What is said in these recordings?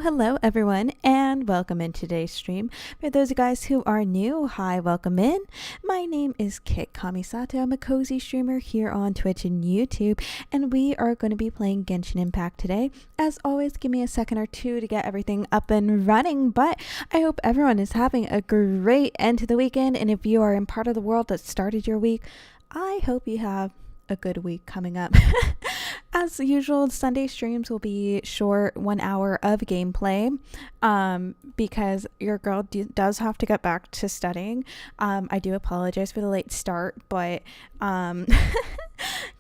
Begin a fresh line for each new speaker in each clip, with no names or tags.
Hello everyone, and welcome in today's stream. For those of you guys who are new, hi, welcome in. My name is Kit Kamisato. I'm a cozy streamer here on Twitch and YouTube, and we are going to be playing Genshin Impact today. As always, give me a second or two to get everything up and running, but I hope everyone is having a great end to the weekend, and if you are in part of the world that started your week, I hope you have a good week coming up. As usual, Sunday streams will be short, 1 hour of gameplay, because your girl does have to get back to studying. I do apologize for the late start, but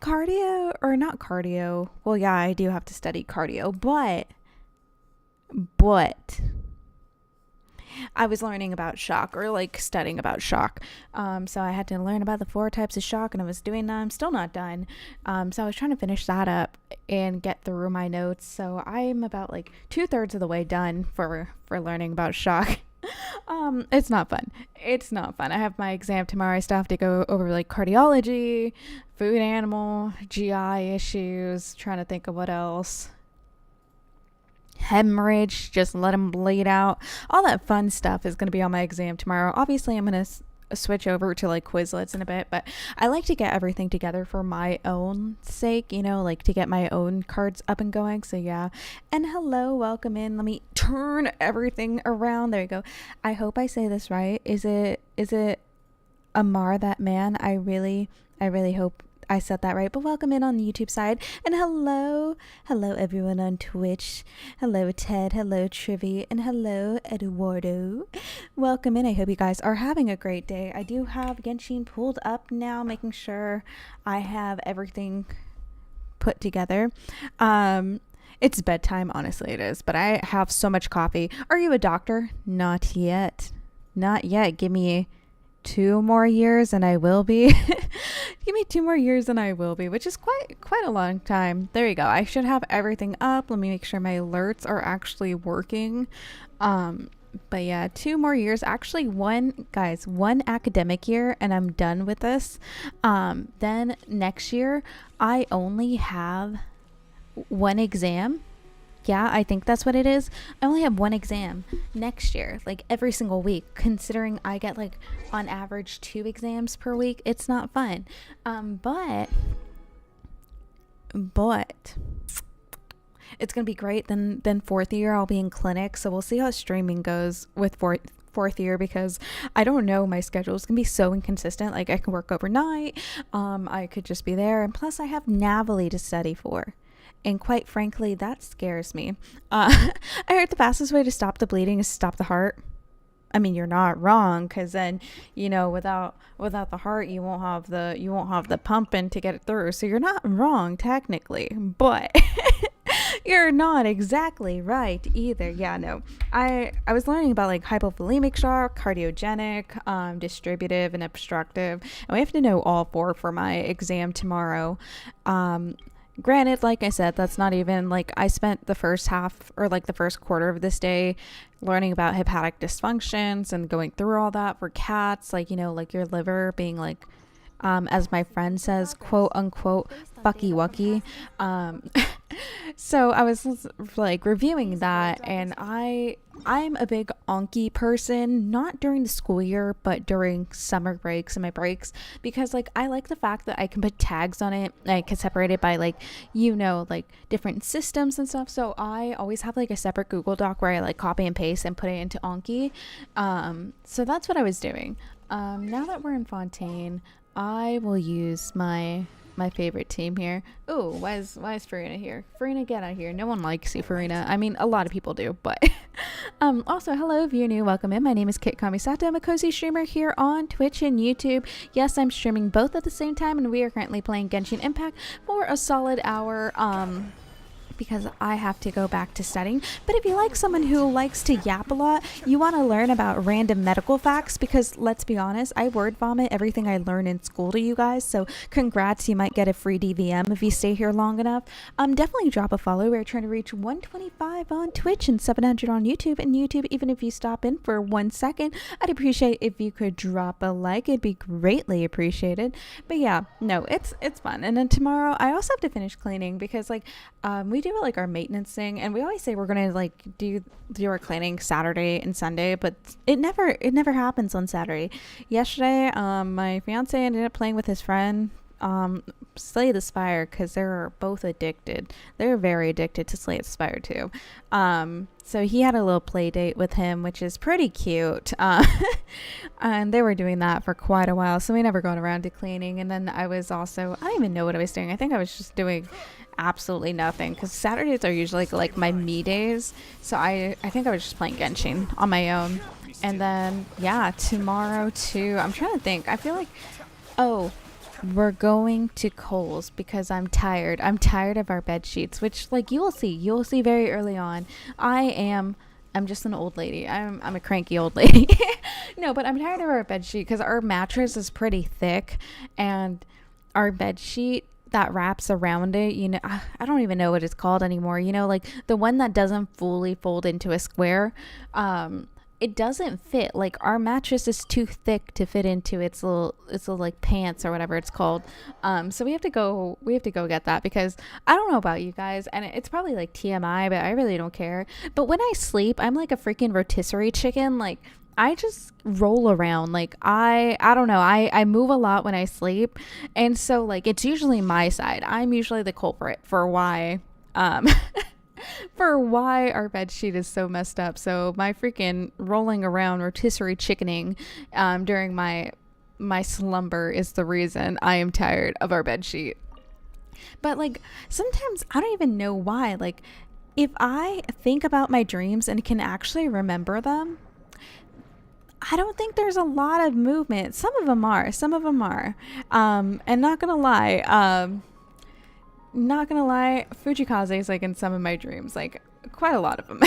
cardio, or not cardio, well, yeah, I do have to study cardio, but I was learning about shock, or like studying about shock. So I had to learn about the 4 types of shock, and I was doing that. I'm still not done. So I was trying to finish that up and get through my notes. So I'm about like 2/3 of the way done for learning about shock. It's not fun. It's not fun. I have my exam tomorrow. I still have to go over like cardiology, food animal, GI issues, trying to think of what else. Hemorrhage, just let them bleed out. All that fun stuff is going to be on my exam tomorrow. Obviously, I'm going to switch over to like Quizlets in a bit, but I like to get everything together for my own sake, you know, like to get my own cards up and going. So yeah. And hello, welcome in. Let me turn everything around. There you go. I hope I say this right. Is it Amar, that man? I really hope I said that right, but welcome in on the YouTube side. And hello everyone on Twitch. Hello Ted, hello Trivy, and hello Eduardo. Welcome in. I hope you guys are having a great day. I do have Genshin pulled up now, making sure I have everything put together. It's bedtime, honestly it is, but I have so much coffee. Are you a doctor? Not yet. Give me 2 more years and I will be. Give me 2 more years and I will be, which is quite a long time. There you go. I should have everything up. Let me make sure my alerts are actually working. But yeah, 2 more years. Actually, one academic year and I'm done with this. Then next year I only have 1 exam. Yeah, I think that's what it is. I only have 1 exam next year, like every single week, considering I get like on average 2 exams per week. It's not fun. But it's going to be great. Then 4th year, I'll be in clinic. So we'll see how streaming goes with fourth year, because I don't know, my schedule is gonna be so inconsistent. Like I can work overnight. I could just be there. And plus I have Navally to study for. And quite frankly, that scares me. I heard the fastest way to stop the bleeding is stop the heart. I mean, you're not wrong, because then, you know, without the heart, you won't have the pumping to get it through. So you're not wrong technically, but you're not exactly right either. Yeah, no. I was learning about like hypovolemic shock, cardiogenic, distributive, and obstructive, and we have to know all 4 for my exam tomorrow. Granted, like I said, that's not even like, I spent the first half, or like the first quarter of this day learning about hepatic dysfunctions and going through all that for cats, like, you know, like your liver being like, as my friend says, quote unquote, fucky wucky. So I was like reviewing that, and I'm a big Anki person, not during the school year, but during summer breaks and my breaks, because like I like the fact that I can put tags on it. I can separate it by like, you know, like different systems and stuff. So I always have like a separate Google Doc where I like copy and paste and put it into Anki. So that's what I was doing. Now that we're in Fontaine, I will use my favorite team here. Oh, why is Farina here? Farina, get out of here. No one likes you, Farina. I mean, a lot of people do, but also, hello, if you're new, welcome in. My name is Kit Kamisato. I'm a cozy streamer here on Twitch and YouTube. Yes, I'm streaming both at the same time, and we are currently playing Genshin Impact for a solid hour. Because I have to go back to studying. But if you like someone who likes to yap a lot, you want to learn about random medical facts, because let's be honest, I word vomit everything I learn in school to you guys. So congrats, you might get a free DVM if you stay here long enough. Definitely drop a follow. We're trying to reach 125 on Twitch and 700 on YouTube. And YouTube, even if you stop in for 1 second, I'd appreciate if you could drop a like. It'd be greatly appreciated. But yeah, no, it's fun. And then tomorrow I also have to finish cleaning, because like we do like our maintenance thing, and we always say we're gonna like do our cleaning Saturday and Sunday, but it never happens on Saturday. Yesterday, my fiance ended up playing with his friend, Slay the Spire, because they're both addicted. They're very addicted to Slay the Spire too. So he had a little play date with him, which is pretty cute. And they were doing that for quite a while, so we never got around to cleaning. And then I don't even know what I was doing. I think I was just doing absolutely nothing, because Saturdays are usually like my me days. So I think I was just playing Genshin on my own. And then, yeah, tomorrow too. I'm trying to think. I feel like, oh, we're going to Kohl's because I'm tired. I'm tired of our bed sheets, which like you will see very early on. I'm just an old lady. I'm a cranky old lady. No, but I'm tired of our bed sheet because our mattress is pretty thick, and our bed sheet that wraps around it, I don't even know what it's called anymore. Like the one that doesn't fully fold into a square. It doesn't fit. Like our mattress is too thick to fit into its little like pants or whatever it's called. So we have to go get that, because I don't know about you guys, and it's probably like TMI, but I really don't care. But when I sleep, I'm like a freaking rotisserie chicken. Like I just roll around. Like I don't know. I move a lot when I sleep, and so like it's usually my side. I'm usually the culprit for why for why our bed sheet is so messed up. So my freaking rolling around rotisserie chickening during my slumber is the reason I am tired of our bed sheet. But like sometimes I don't even know why. Like if I think about my dreams and can actually remember them, I don't think there's a lot of movement. Some of them are. And not gonna lie, Fujikaze is like in some of my dreams, like quite a lot of them.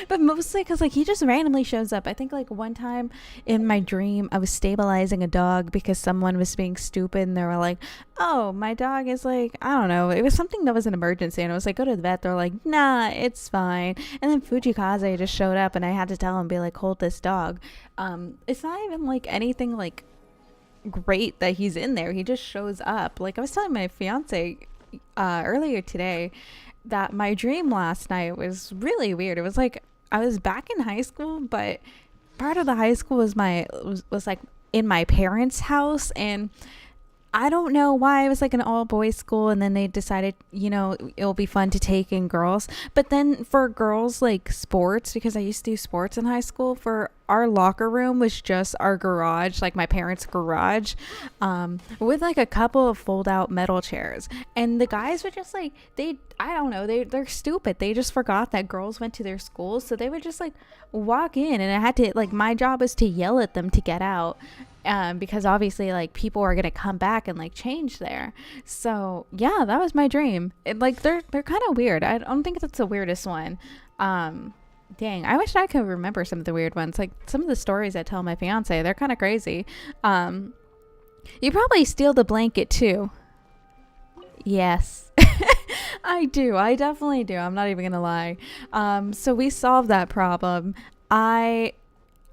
But mostly because like he just randomly shows up. I think like one time in my dream I was stabilizing a dog because someone was being stupid, and they were like, oh, my dog is like, I don't know, it was something that was an emergency, and I was like, go to the vet. They're like, nah, it's fine. And then Fujikaze just showed up, and I had to tell him, be like, hold this dog. It's not even like anything like great that he's in there. He just shows up. Like I was telling my fiance earlier today that my dream last night was really weird. It was like I was back in high school, but part of the high school was like in my parents' house, and I don't know why. It was like an all boys school, and then they decided, it'll be fun to take in girls. But then for girls, like sports, because I used to do sports in high school, for our locker room was just our garage, like my parents' garage, with like a couple of fold out metal chairs. And the guys were just like, I don't know, they're stupid. They just forgot that girls went to their schools. So they would just like walk in, and I had to, like, my job was to yell at them to get out. Because obviously like people are gonna come back and like change there. So yeah, that was my dream. Like they're kind of weird. I don't think that's the weirdest one. Dang, I wish I could remember some of the weird ones. Like some of the stories I tell my fiance, they're kind of crazy. You probably steal the blanket too. Yes. I do. I definitely do. I'm not even gonna lie. So we solved that problem. I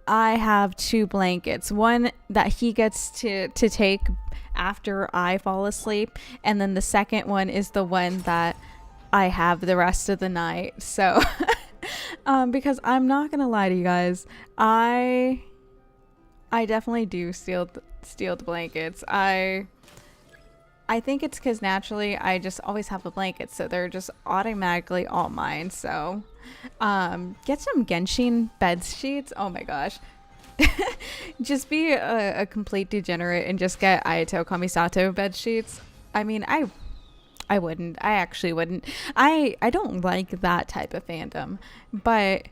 have 2 blankets, one that he gets to take after I fall asleep, and then the second one is the one that I have the rest of the night. So because I'm not gonna lie to you guys, I definitely do steal the blankets. I think it's because naturally I just always have a blanket, so they're just automatically all mine. So get some Genshin bed sheets. Oh my gosh. Just be a complete degenerate and just get Ayato Kamisato bed sheets. I mean, I wouldn't. I actually wouldn't. I don't like that type of fandom, but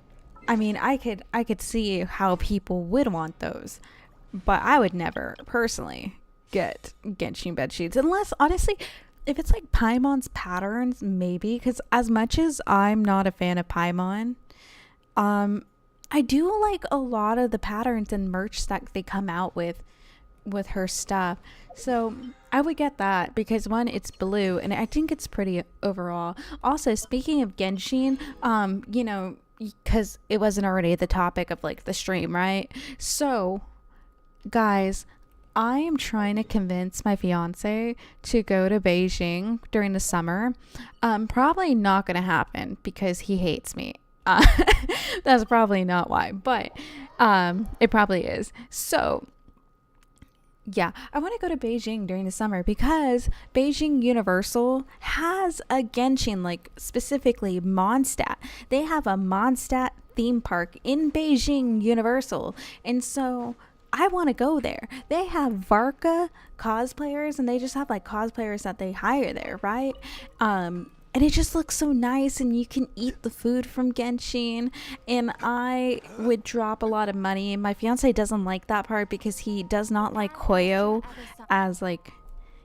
I mean, I could see how people would want those, but I would never personally get Genshin bed sheets, unless honestly, if it's like Paimon's patterns, maybe, because as much as I'm not a fan of Paimon, I do like a lot of the patterns and merch that they come out with her stuff. So I would get that because, one, it's blue, and I think it's pretty overall. Also, speaking of Genshin, because it wasn't already the topic of like the stream, right? So guys, I am trying to convince my fiance to go to Beijing during the summer. Probably not going to happen because he hates me. Uh, that's probably not why, but it probably is. So, yeah, I want to go to Beijing during the summer because Beijing Universal has a Genshin, like specifically Mondstadt. They have a Mondstadt theme park in Beijing Universal. And so I want to go there. They have Varka cosplayers and they just have like cosplayers that they hire there, right? And it just looks so nice and you can eat the food from Genshin, and I would drop a lot of money. My fiance doesn't like that part because he does not like Koyo as like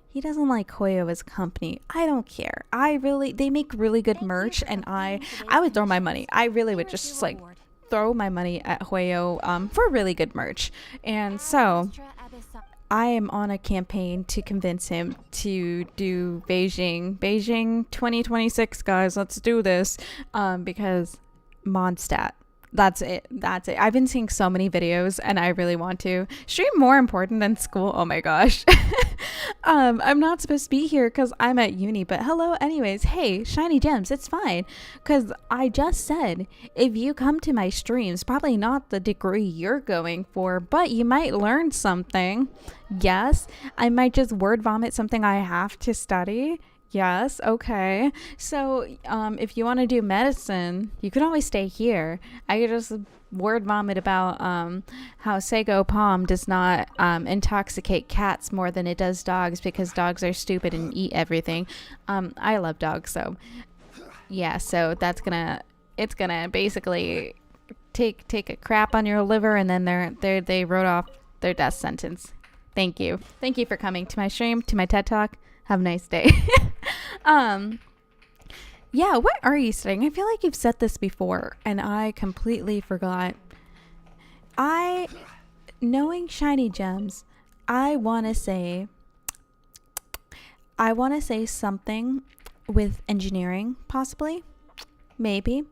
he doesn't like Koyo as a company. I don't care. They make really good merch, and I would throw my money. I really would just like throw my money at Hoyo for really good merch. And so I am on a campaign to convince him to do Beijing 2026, guys. Let's do this. Because Mondstadt. That's it. I've been seeing so many videos and I really want to stream more important than school. Oh my gosh. I'm not supposed to be here because I'm at uni, but hello anyways. Hey, shiny gems, it's fine. Because I just said, if you come to my streams, probably not the degree you're going for, but you might learn something. Yes, I might just word vomit something I have to study. Yes, okay. So, if you want to do medicine, you can always stay here. I could just word vomit about how Sago Palm does not intoxicate cats more than it does dogs because dogs are stupid and eat everything. I love dogs, so yeah. So it's gonna basically take a crap on your liver, and then they wrote off their death sentence. Thank you for coming to my stream, to my TED Talk. Have a nice day. Yeah, what are you studying? I feel like you've said this before and I completely forgot. Knowing shiny gems, I want to say something with engineering, possibly. Maybe.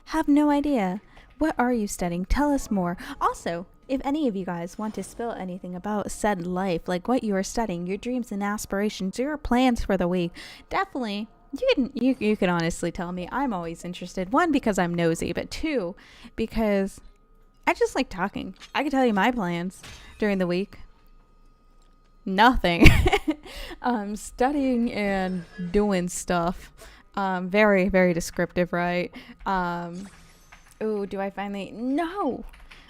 Have no idea. What are you studying? Tell us more. Also, if any of you guys want to spill anything about said life, like what you are studying, your dreams and aspirations, your plans for the week, definitely you can honestly tell me. I'm always interested. One, because I'm nosy, but two, because I just like talking. I can tell you my plans during the week. Nothing. Studying and doing stuff. Very, very descriptive, right? Oh, do I finally? No.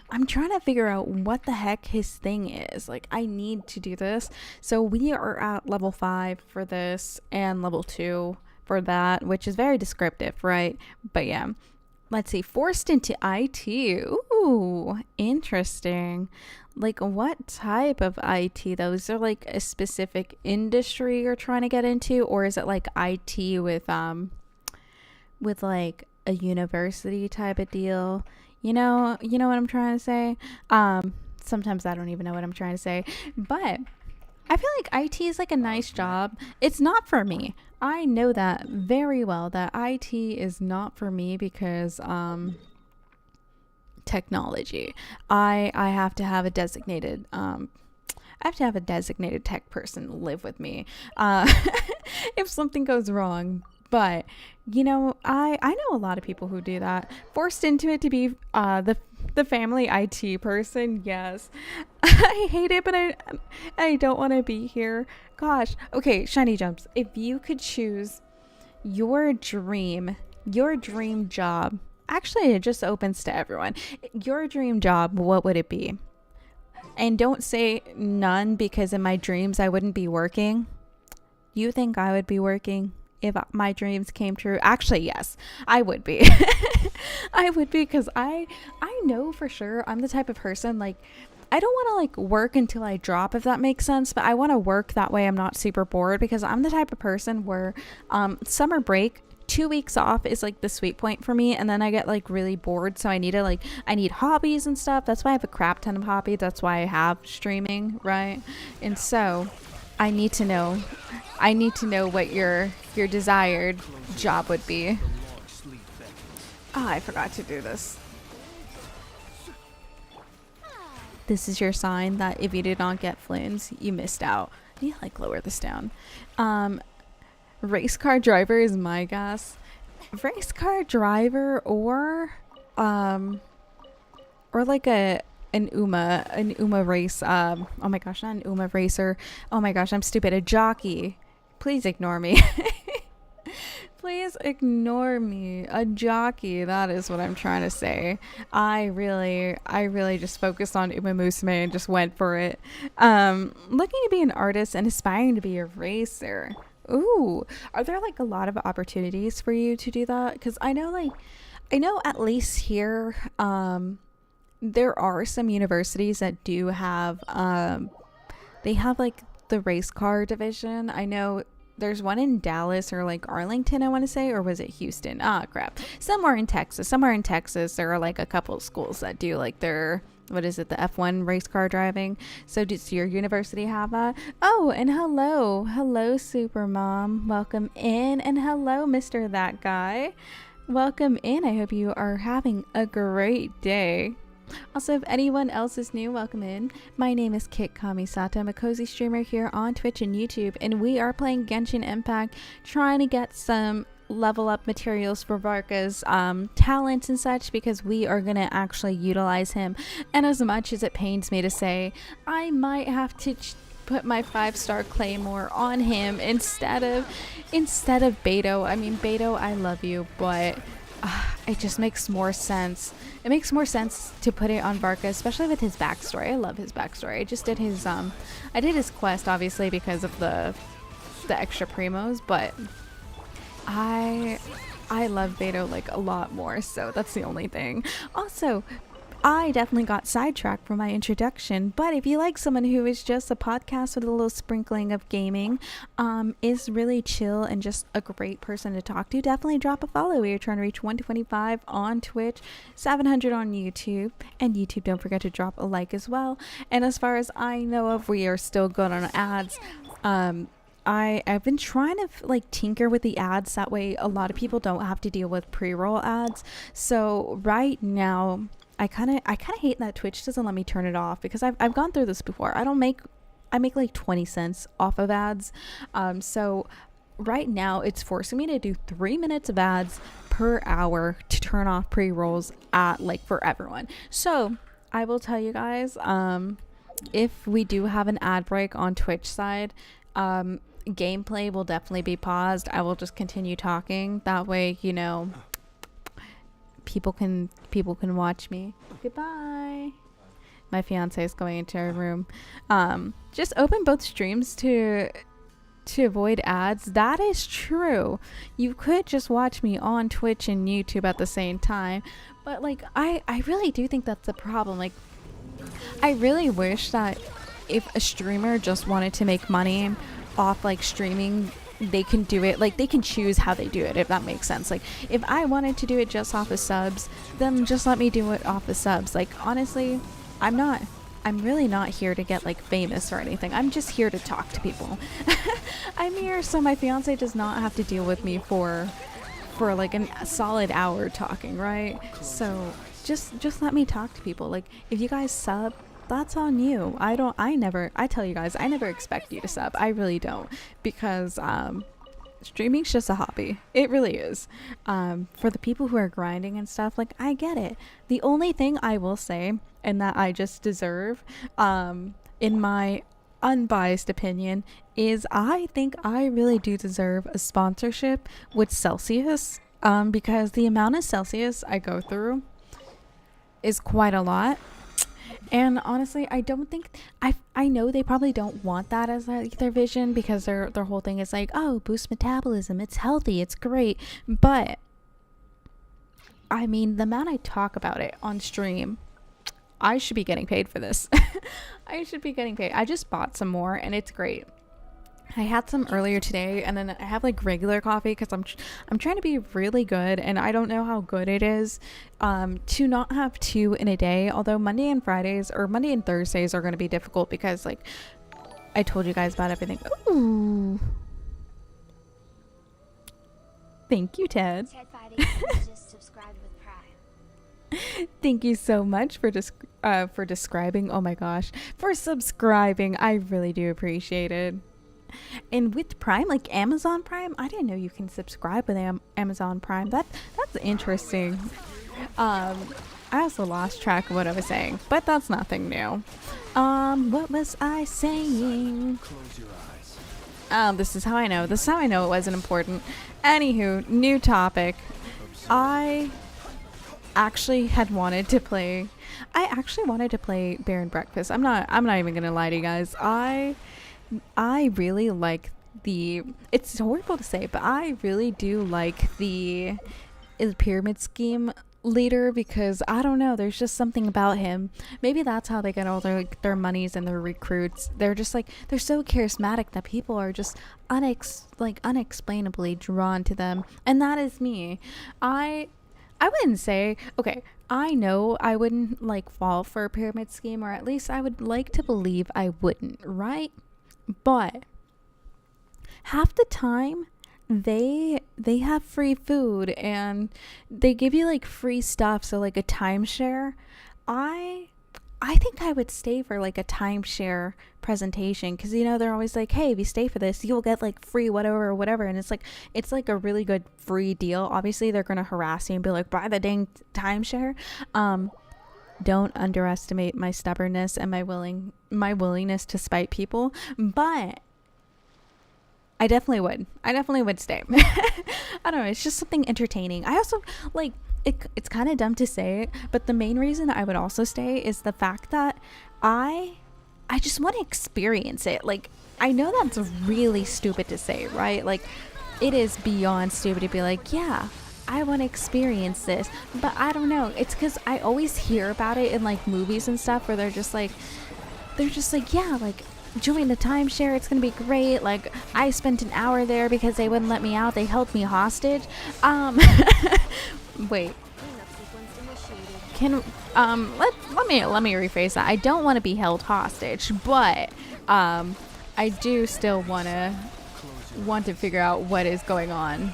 I'm trying to figure out what the heck his thing is. Like, I need to do this. So we are at level 5 for this and level 2 for that, which is very descriptive, right? But yeah, let's see. Forced into IT. Ooh, interesting. Like, what type of IT though? Is there like a specific industry you're trying to get into, or is it like IT with like a university type of deal? You know what I'm trying to say? Sometimes I don't even know what I'm trying to say, but I feel like IT is like a nice job. It's not for me. I know that very well, that IT is not for me because, technology. I have to have a designated, tech person live with me, if something goes wrong. But I know a lot of people who do that, forced into it to be the family IT person. Yes. I hate it, but I don't want to be here. Gosh. Okay, shiny jumps. If you could choose your dream job, actually it just opens to everyone. Your dream job, what would it be? And don't say none, because in my dreams I wouldn't be working. You think I would be working if my dreams came true? Actually, yes, I would be. I would be, because I know for sure I'm the type of person, like, I don't want to like work until I drop, if that makes sense, but I want to work that way I'm not super bored, because I'm the type of person where summer break, 2 weeks off is like the sweet point for me, and then I get like really bored, so I need hobbies and stuff. That's why I have a crap ton of hobbies. That's why I have streaming, right? And so I need to know what your desired job would be. Oh, I forgot to do this. This is your sign that if you did not get Flynn's, you missed out. I need to like lower this down. Race car driver is my guess. Race car driver or like an Uma race. Oh my gosh, not an Uma racer. Oh my gosh, I'm stupid. A jockey. Please ignore me. Please ignore me. A jockey. That is what I'm trying to say. I really just focused on Uma Musume and just went for it. Looking to be an artist and aspiring to be a racer. Ooh, are there like a lot of opportunities for you to do that? Because I know at least here, there are some universities that do have, they have like the race car division. I know there's one in Dallas or like Arlington, I want to say, or was it Houston? Ah, crap. Somewhere in Texas, there are like a couple of schools that do like their, what is it, the F1 race car driving. So does your university have that? Oh, and hello super mom, welcome in. And hello Mr. That Guy, welcome in. I hope you are having a great day. Also, if anyone else is new, welcome in. My name is Kit Kamisato. I'm a cozy streamer here on Twitch and YouTube, and we are playing Genshin Impact, trying to get some level up materials for Varka's talents and such, because we are going to actually utilize him. And as much as it pains me to say, I might have to put my 5-star claymore on him instead of Beto. I mean, Beto, I love you, but it just makes more sense. It makes more sense to put it on Varka, especially with his backstory. I love his backstory. I just did his I did his quest obviously because of the extra primos, but I love Beto like a lot more, so that's the only thing. Also, I definitely got sidetracked from my introduction, but if you like someone who is just a podcast with a little sprinkling of gaming, is really chill and just a great person to talk to, definitely drop a follow. We are trying to reach 125 on Twitch, 700 on YouTube, and YouTube, don't forget to drop a like as well. And as far as I know of, we are still good on ads. I've been trying to like tinker with the ads, that way a lot of people don't have to deal with pre-roll ads. So right now, I kind of hate that Twitch doesn't let me turn it off, because I've gone through this before. I make like 20 cents off of ads. So right now it's forcing me to do 3 minutes of ads per hour to turn off pre-rolls at like for everyone. So I will tell you guys, if we do have an ad break on Twitch side, gameplay will definitely be paused. I will just continue talking. That way, you know, people can watch me. Goodbye. My fiance is going into her room. Just open both streams to avoid ads. That is true. You could just watch me on Twitch and YouTube at the same time, but like I really do think that's a problem. Like, I really wish that if a streamer just wanted to make money off like streaming, they can do it, like they can choose how they do it, if that makes sense. Like if I wanted to do it just off of subs, then just let me do it off the subs. Like honestly, I'm really not here to get like famous or anything. I'm just here to talk to people. I'm here so my fiance does not have to deal with me for like a solid hour talking, right? So just let me talk to people. Like if you guys sub, that's on you. I tell you guys, I never expect you to sub. I really don't, because streaming's just a hobby. It really is. For the people who are grinding and stuff, like I get it. The only thing I will say, and that I just deserve, in my unbiased opinion, is I think I really do deserve a sponsorship with Celsius, because the amount of Celsius I go through is quite a lot. And honestly, I don't think I know they probably don't want that as like their vision, because their whole thing is like, oh, boost metabolism, it's healthy, it's great. But I mean, the amount I talk about it on stream, I should be getting paid for this. I should be getting paid. I just bought some more and it's great. I had some earlier today, and then I have like regular coffee because I'm trying to be really good, and I don't know how good it is to not have 2 in a day. Although Monday and Thursdays are going to be difficult because like I told you guys about everything. Ooh, thank you, Ted. Just subscribed with Prime. Thank you so much for just for describing. Oh my gosh, for subscribing. I really do appreciate it. And with Prime, like Amazon Prime, I didn't know you can subscribe with Amazon Prime. That's interesting. I also lost track of what I was saying, but that's nothing new. What was I saying?
Close your eyes.
This is how I know. This is how I know it wasn't important. Anywho, new topic. I actually wanted to play Bear and Breakfast. I'm not even gonna lie to you guys. I really like it's horrible to say, but I really do like the pyramid scheme leader, because I don't know, there's just something about him. Maybe that's how they get all their monies and their recruits. They're just like, they're so charismatic that people are just unexplainably drawn to them, and that is me. I wouldn't say, okay, I know I wouldn't like fall for a pyramid scheme, or at least I would like to believe I wouldn't, right? But half the time they have free food and they give you like free stuff, so like a timeshare. I think I would stay for like a timeshare presentation, because you know they're always like, hey, if you stay for this you'll get like free whatever or whatever, and it's like a really good free deal. Obviously they're gonna harass you and be like, buy the dang timeshare. Don't underestimate my stubbornness and my willingness to spite people, but I definitely would stay. I don't know, it's just something entertaining. I also like it's kind of dumb to say it, but the main reason I would also stay is the fact that I just want to experience it. Like, I know that's really stupid to say, right? Like, it is beyond stupid to be like, yeah, I want to experience this, but I don't know. It's because I always hear about it in like movies and stuff where they're just like, yeah, like, join the timeshare, it's gonna be great. Like, I spent an hour there because they wouldn't let me out. They held me hostage. Wait. Can let me rephrase that. I don't want to be held hostage, but I do still want to figure out what is going on.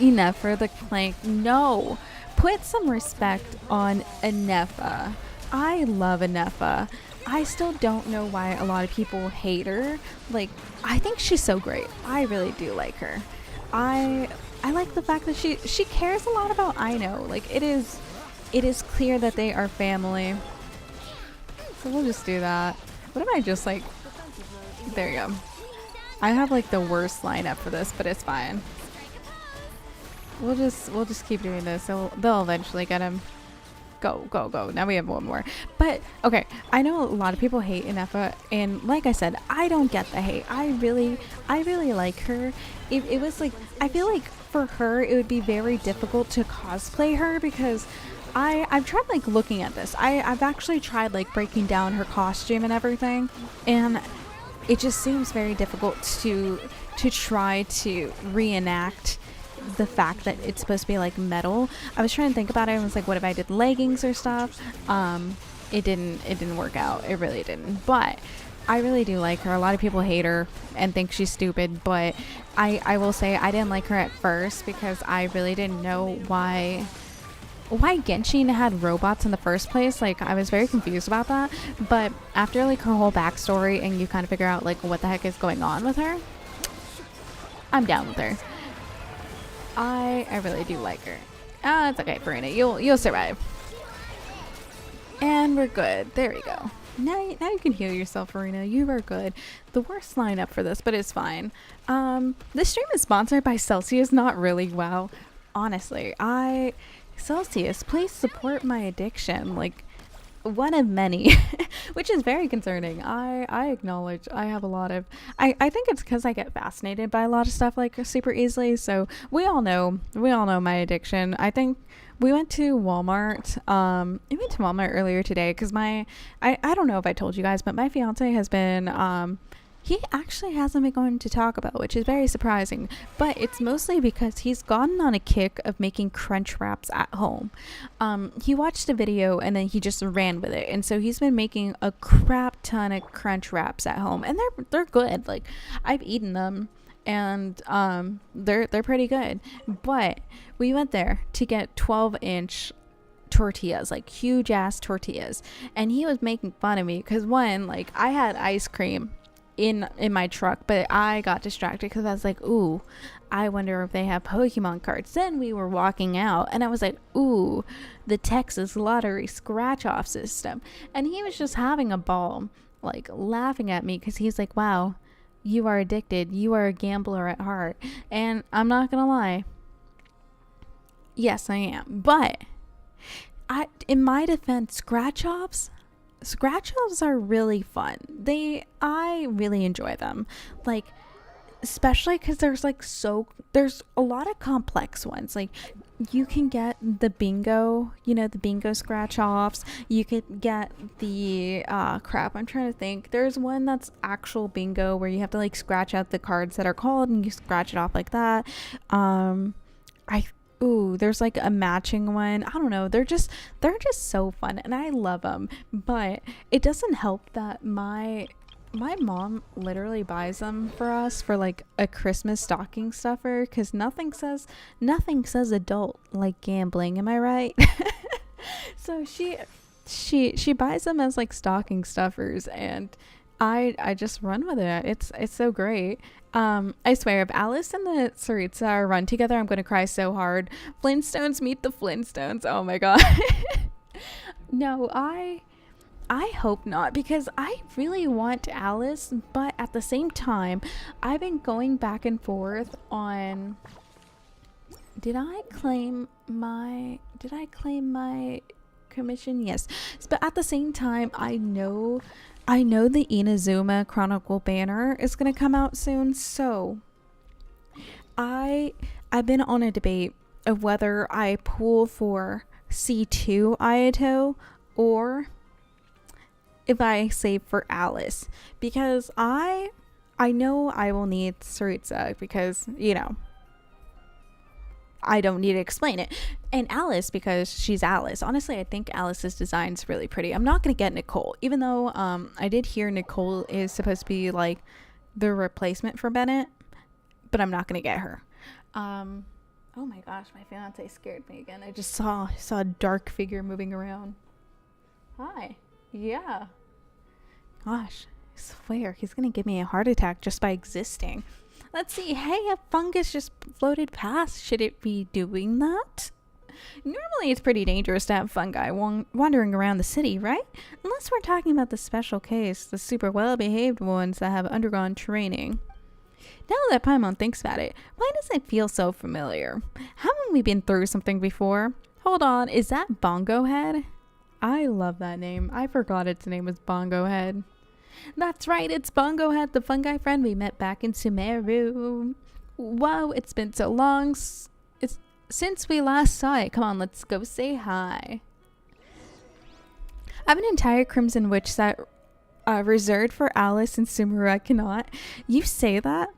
Enough for the clank. No, put some respect on Anefa. I love Anefa. I still don't know why a lot of people hate her. Like, I think she's so great. I really do like her. I like the fact that she cares a lot about Aino. Like, it is clear that they are family. So we'll just do that. What am I just like? There you go. I have like the worst lineup for this, but it's fine. We'll just keep doing this. They'll eventually get him. Go. Now we have one more. But okay, I know a lot of people hate Inefa, and like I said, I don't get the hate. I really like her. It was like, I feel like for her it would be very difficult to cosplay her, because I've tried like looking at this. I've actually tried like breaking down her costume and everything, and it just seems very difficult to try to reenact the fact that it's supposed to be like metal. I was trying to think about it and was like, what if I did leggings or stuff? It didn't work out. It really didn't. But I really do like her. A lot of people hate her and think she's stupid, but I will say I didn't like her at first because I really didn't know why Genshin had robots in the first place. Like, I was very confused about that. But after like her whole backstory and you kind of figure out like what the heck is going on with her, I'm down with her. I really do like her. It's okay, Farina. You'll survive. And we're good. There we go. Now you can heal yourself, Farina. You are good. The worst lineup for this, but it's fine. This stream is sponsored by Celsius. Not really. Wow. Honestly, Celsius, please support my addiction. Like, one of many, which is very concerning. I acknowledge I have a lot of, I think it's because I get fascinated by a lot of stuff like super easily. So we all know my addiction. I think we went to Walmart. We went to Walmart earlier today because I don't know if I told you guys, but my fiance has been, he actually hasn't been going to Taco Bell, which is very surprising, but it's mostly because he's gotten on a kick of making crunch wraps at home. He watched a video and then he just ran with it, and so he's been making a crap ton of crunch wraps at home, and they're good. Like, I've eaten them, and they're pretty good. But we went there to get 12-inch tortillas, like huge ass tortillas, and he was making fun of me because one, like, I had ice cream in my truck, but I got distracted because I was like, ooh, I wonder if they have Pokemon cards. Then we were walking out and I was like, ooh, the Texas lottery scratch off system. And he was just having a ball, like laughing at me because he's like, wow, you are addicted, you are a gambler at heart. And I'm not gonna lie, yes I am, but in my defense, scratch offs are really fun. I really enjoy them, like, especially because there's a lot of complex ones. Like, you can get the bingo, the bingo scratch offs. You could get the crap, I'm trying to think, there's one that's actual bingo where you have to like scratch out the cards that are called and you scratch it off like that. There's like a matching one. I don't know. They're just so fun and I love them. But it doesn't help that my mom literally buys them for us for like a Christmas stocking stuffer, because nothing says adult like gambling. Am I right? So she buys them as like stocking stuffers, and I just run with it. It's so great. I swear, if Alice and the Tsaritsa run together, I'm gonna cry so hard. Flintstones meet the Flintstones. Oh my god. No, I hope not, because I really want Alice, but at the same time, I've been going back and forth on, did I claim my commission? Yes. But at the same time, I know the Inazuma Chronicle banner is going to come out soon, so I've been on a debate of whether I pull for C2 Ayato or if I save for Alice, because I know I will need Tsaritsa because, I don't need to explain it. And Alice, because she's Alice. Honestly, I think Alice's design is really pretty. I'm not going to get Nicole, even though I did hear Nicole is supposed to be like the replacement for Bennett, but I'm not going to get her. Oh my gosh, my fiance scared me again. I just saw a dark figure moving around. Hi. Yeah. Gosh, I swear he's going to give me a heart attack just by existing. Let's see. Hey, a fungus just floated past. Should it be doing that? Normally, it's pretty dangerous to have fungi wandering around the city, right? Unless we're talking about the special case, the super well-behaved ones that have undergone training. Now that Paimon thinks about it, why does it feel so familiar? Haven't we been through something before? Hold on, is that Bongo Head? I love that name. I forgot its name was Bongo Head. That's right, it's Bongo Head, the fungi friend we met back in Sumeru. Whoa, it's been so long since we last saw it. Come on, let's go say hi. I have an entire Crimson Witch set reserved for Alice and Sumeru. I cannot. You say that,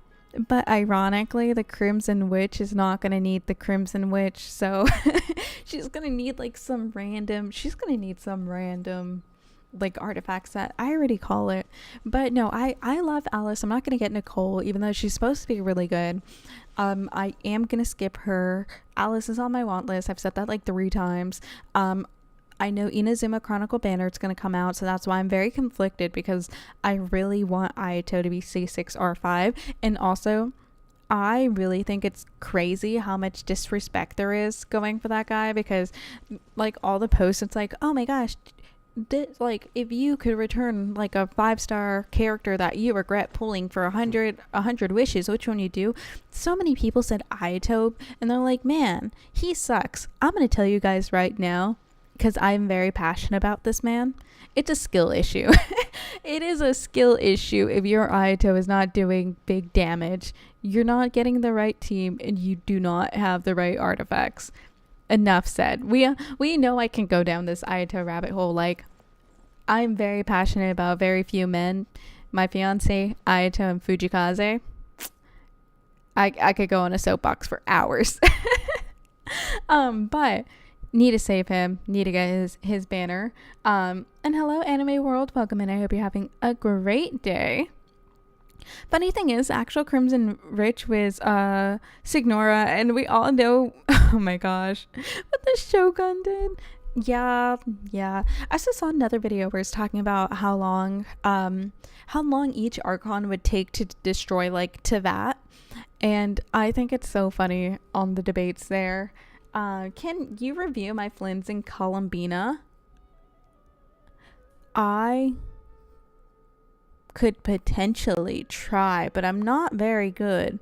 but ironically, the Crimson Witch is not going to need the Crimson Witch, so she's going to need some random like artifact set. I already call it. But no, I love Alice. I'm not going to get Nicole, even though she's supposed to be really good. I am going to skip her. Alice is on my want list. I've said that like 3 times. I know Inazuma Chronicle banner is going to come out, so that's why I'm very conflicted, because I really want Ayato to be C6 R5, and also I really think it's crazy how much disrespect there is going for that guy, because like all the posts, it's like, oh my gosh, like if you could return like a 5-star character that you regret pulling for 100 wishes, which one you do? So many people said Ayato, and they're like, man, he sucks. I'm going to tell you guys right now, because I'm very passionate about this man, it's a skill issue. It is a skill issue. If your Ayato is not doing big damage, you're not getting the right team, and you do not have the right artifacts. Enough said. We know I can go down this Ayato rabbit hole. Like, I'm very passionate about very few men. My fiance, Ayato, and Fujikaze. I could go on a soapbox for hours. But need to save him. Need to get his banner. And hello, Anime World. Welcome in. I hope you're having a great day. Funny thing is, actual Crimson Rich was Signora, and we all know, oh my gosh, what the Shogun did. Yeah, yeah. I also saw another video where it's talking about how long each Archon would take to destroy like Teyvat, and I think it's so funny on the debates there. Can you review my Flins in Columbina? I could potentially try, but I'm not very good.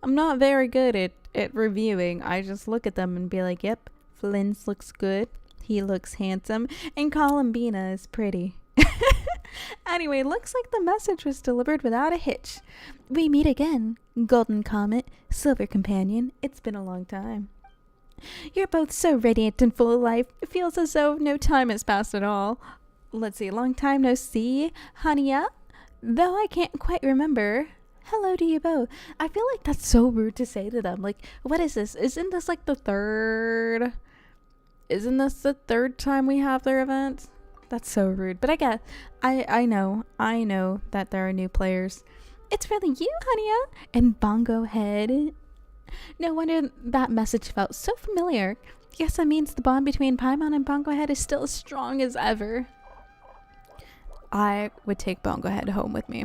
I'm not very good at reviewing. I just look at them and be like, yep, Flins looks good. He looks handsome. And Columbina is pretty. Anyway, looks like the message was delivered without a hitch. We meet again, Golden Comet, Silver Companion. It's been a long time. You're both so radiant and full of life. It feels as though no time has passed at all. Let's see, long time no see, Hania. Though I can't quite remember. Hello to you both. I feel like that's so rude to say to them. Like, what is this? Isn't this like the third time we have their events? That's so rude. But I know that there are new players. It's really you, Hania, and Bongo Head. No wonder that message felt so familiar. Guess that means the bond between Paimon and Bongo Head is still as strong as ever. I would take Bongo Head home with me.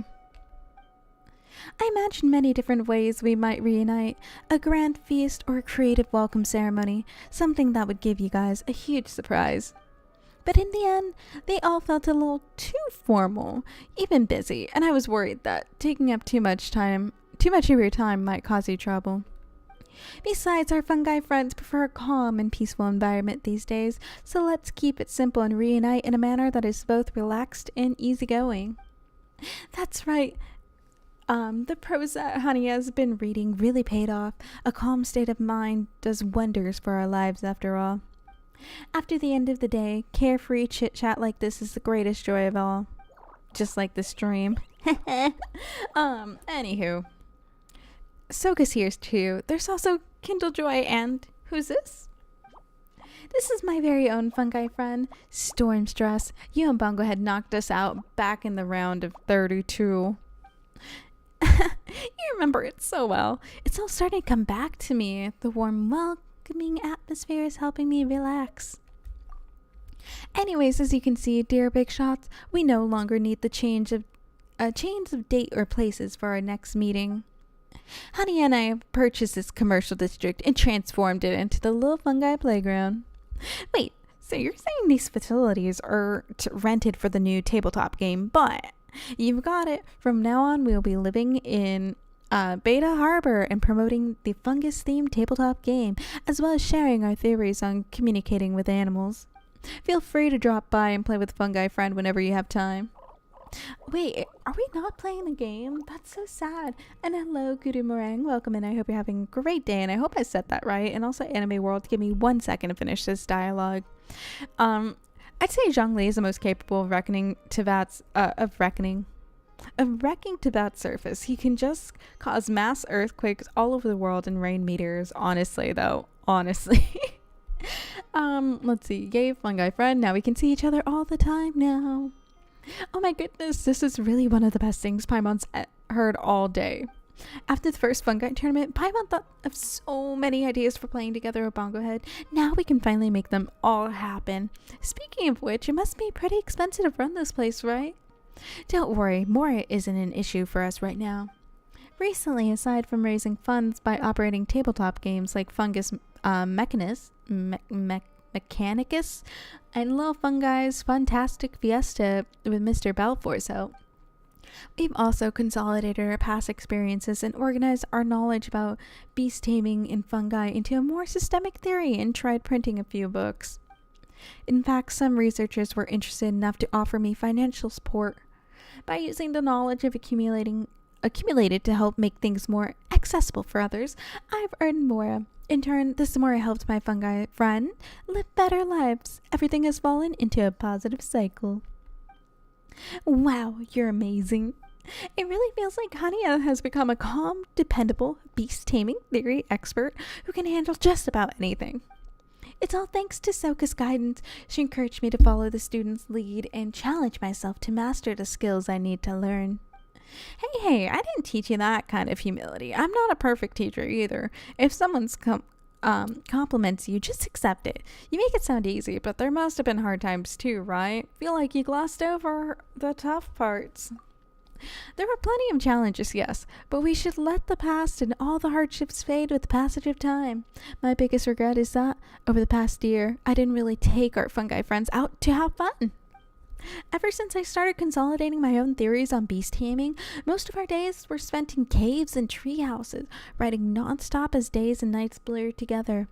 I imagine many different ways we might reunite. A grand feast or a creative welcome ceremony. Something that would give you guys a huge surprise. But in the end, they all felt a little too formal, even busy, and I was worried that taking up too much of your time might cause you trouble. Besides, our fungi friends prefer a calm and peaceful environment these days, so let's keep it simple and reunite in a manner that is both relaxed and easygoing. That's right. The prose that Honey has been reading really paid off. A calm state of mind does wonders for our lives after all. After the end of the day, carefree chit-chat like this is the greatest joy of all. Just like the stream. Anywho. Soka's here too. There's also Kindlejoy and... who's this? This is my very own fungi friend, Stormstress. You and Bongo had knocked us out back in the round of 32. You remember it so well. It's all starting to come back to me. The warm, welcoming atmosphere is helping me relax. Anyways, as you can see, dear Big Shots, we no longer need the chains of date or places for our next meeting. Honey and I have purchased this commercial district and transformed it into the little fungi playground. Wait, so you're saying these facilities are rented for the new tabletop game, but you've got it. From now on, we'll be living in Beta Harbor and promoting the fungus-themed tabletop game, as well as sharing our theories on communicating with animals. Feel free to drop by and play with Fungi Friend whenever you have time. Wait, are we not playing the game? That's so sad. And hello, Guru Meringue. Welcome in. I hope you're having a great day, and I hope I said that right. And also, Anime World, give me 1 second to finish this dialogue. I'd say Zhongli is the most capable of wrecking Teyvat's surface. He can just cause mass earthquakes all over the world and rain meteors. Honestly. Let's see. Yay, Fungi Friend. Now we can see each other all the time now. Oh my goodness, this is really one of the best things Paimon's heard all day. After the first Fungi tournament, Paimon thought of so many ideas for playing together with Bongo Head. Now we can finally make them all happen. Speaking of which, it must be pretty expensive to run this place, right? Don't worry, Mora isn't an issue for us right now. Recently, aside from raising funds by operating tabletop games like Fungus Mechanicus and Little Fungi's Fantastic Fiesta with Mr. Balfour's help, we've also consolidated our past experiences and organized our knowledge about beast taming and fungi into a more systemic theory and tried printing a few books. In fact, some researchers were interested enough to offer me financial support. By using the knowledge of accumulated to help make things more accessible for others, I've earned more. In turn, this more helped my fungi friend live better lives. Everything has fallen into a positive cycle. Wow, you're amazing. It really feels like Hania has become a calm, dependable, beast-taming theory expert who can handle just about anything. It's all thanks to Soka's guidance. She encouraged me to follow the student's lead and challenge myself to master the skills I need to learn. Hey, I didn't teach you that kind of humility. I'm not a perfect teacher either. If someone's compliments you, just accept it. You make it sound easy, but there must have been hard times too, right? Feel like you glossed over the tough parts. There were plenty of challenges, yes, but we should let the past and all the hardships fade with the passage of time. My biggest regret is that, over the past year, I didn't really take our fungi friends out to have fun. Ever since I started consolidating my own theories on beast taming, most of our days were spent in caves and tree houses, writing nonstop as days and nights blurred together.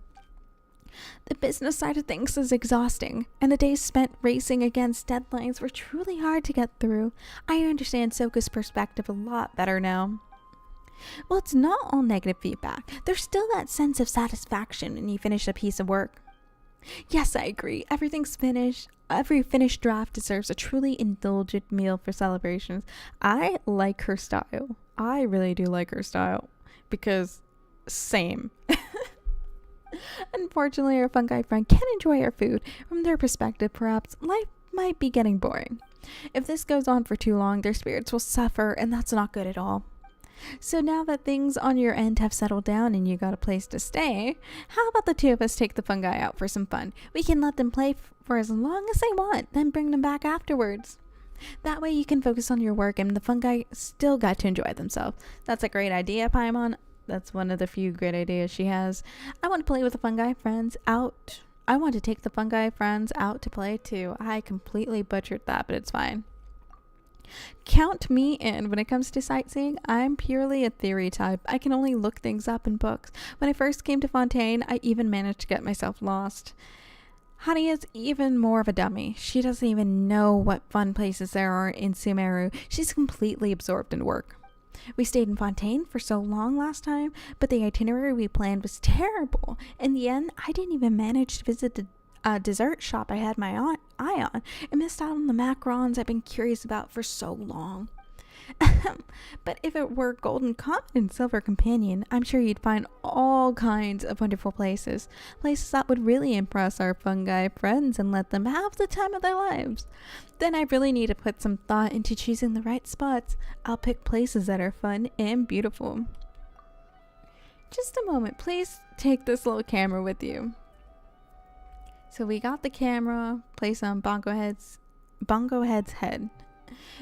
The business side of things is exhausting, and the days spent racing against deadlines were truly hard to get through. I understand Soka's perspective a lot better now. Well, it's not all negative feedback. There's still that sense of satisfaction when you finish a piece of work. Yes, I agree. Everything's finished. Every finished draft deserves a truly indulgent meal for celebrations. I like her style. I really do like her style. Because, same. Unfortunately, our fungi friend can enjoy our food. From their perspective, perhaps life might be getting boring. If this goes on for too long, their spirits will suffer, and that's not good at all. So now that things on your end have settled down and you got a place to stay, how about the two of us take the fungi out for some fun? We can let them play for as long as they want, then bring them back afterwards. That way you can focus on your work and the fungi still got to enjoy themselves. That's a great idea, Paimon. That's one of the few great ideas she has. I want to play with the fungi friends out. I want to take the fungi friends out to play too. I completely butchered that, but it's fine. Count me in. When it comes to sightseeing, I'm purely a theory type. I can only look things up in books. When I first came to Fontaine, I even managed to get myself lost. Honey is even more of a dummy. She doesn't even know what fun places there are in Sumeru. She's completely absorbed in work. We stayed in Fontaine for so long last time, but the itinerary we planned was terrible. In the end, I didn't even manage to visit the dessert shop I had my eye on and missed out on the macarons I've been curious about for so long. But if it were Golden Comet and Silver Companion, I'm sure you'd find all kinds of wonderful places that would really impress our fungi friends and let them have the time of their lives. Then I really need to put some thought into choosing the right spots. I'll pick places that are fun and beautiful. Just a moment, please take this little camera with you. So we got the camera placed on Bongo Head's head.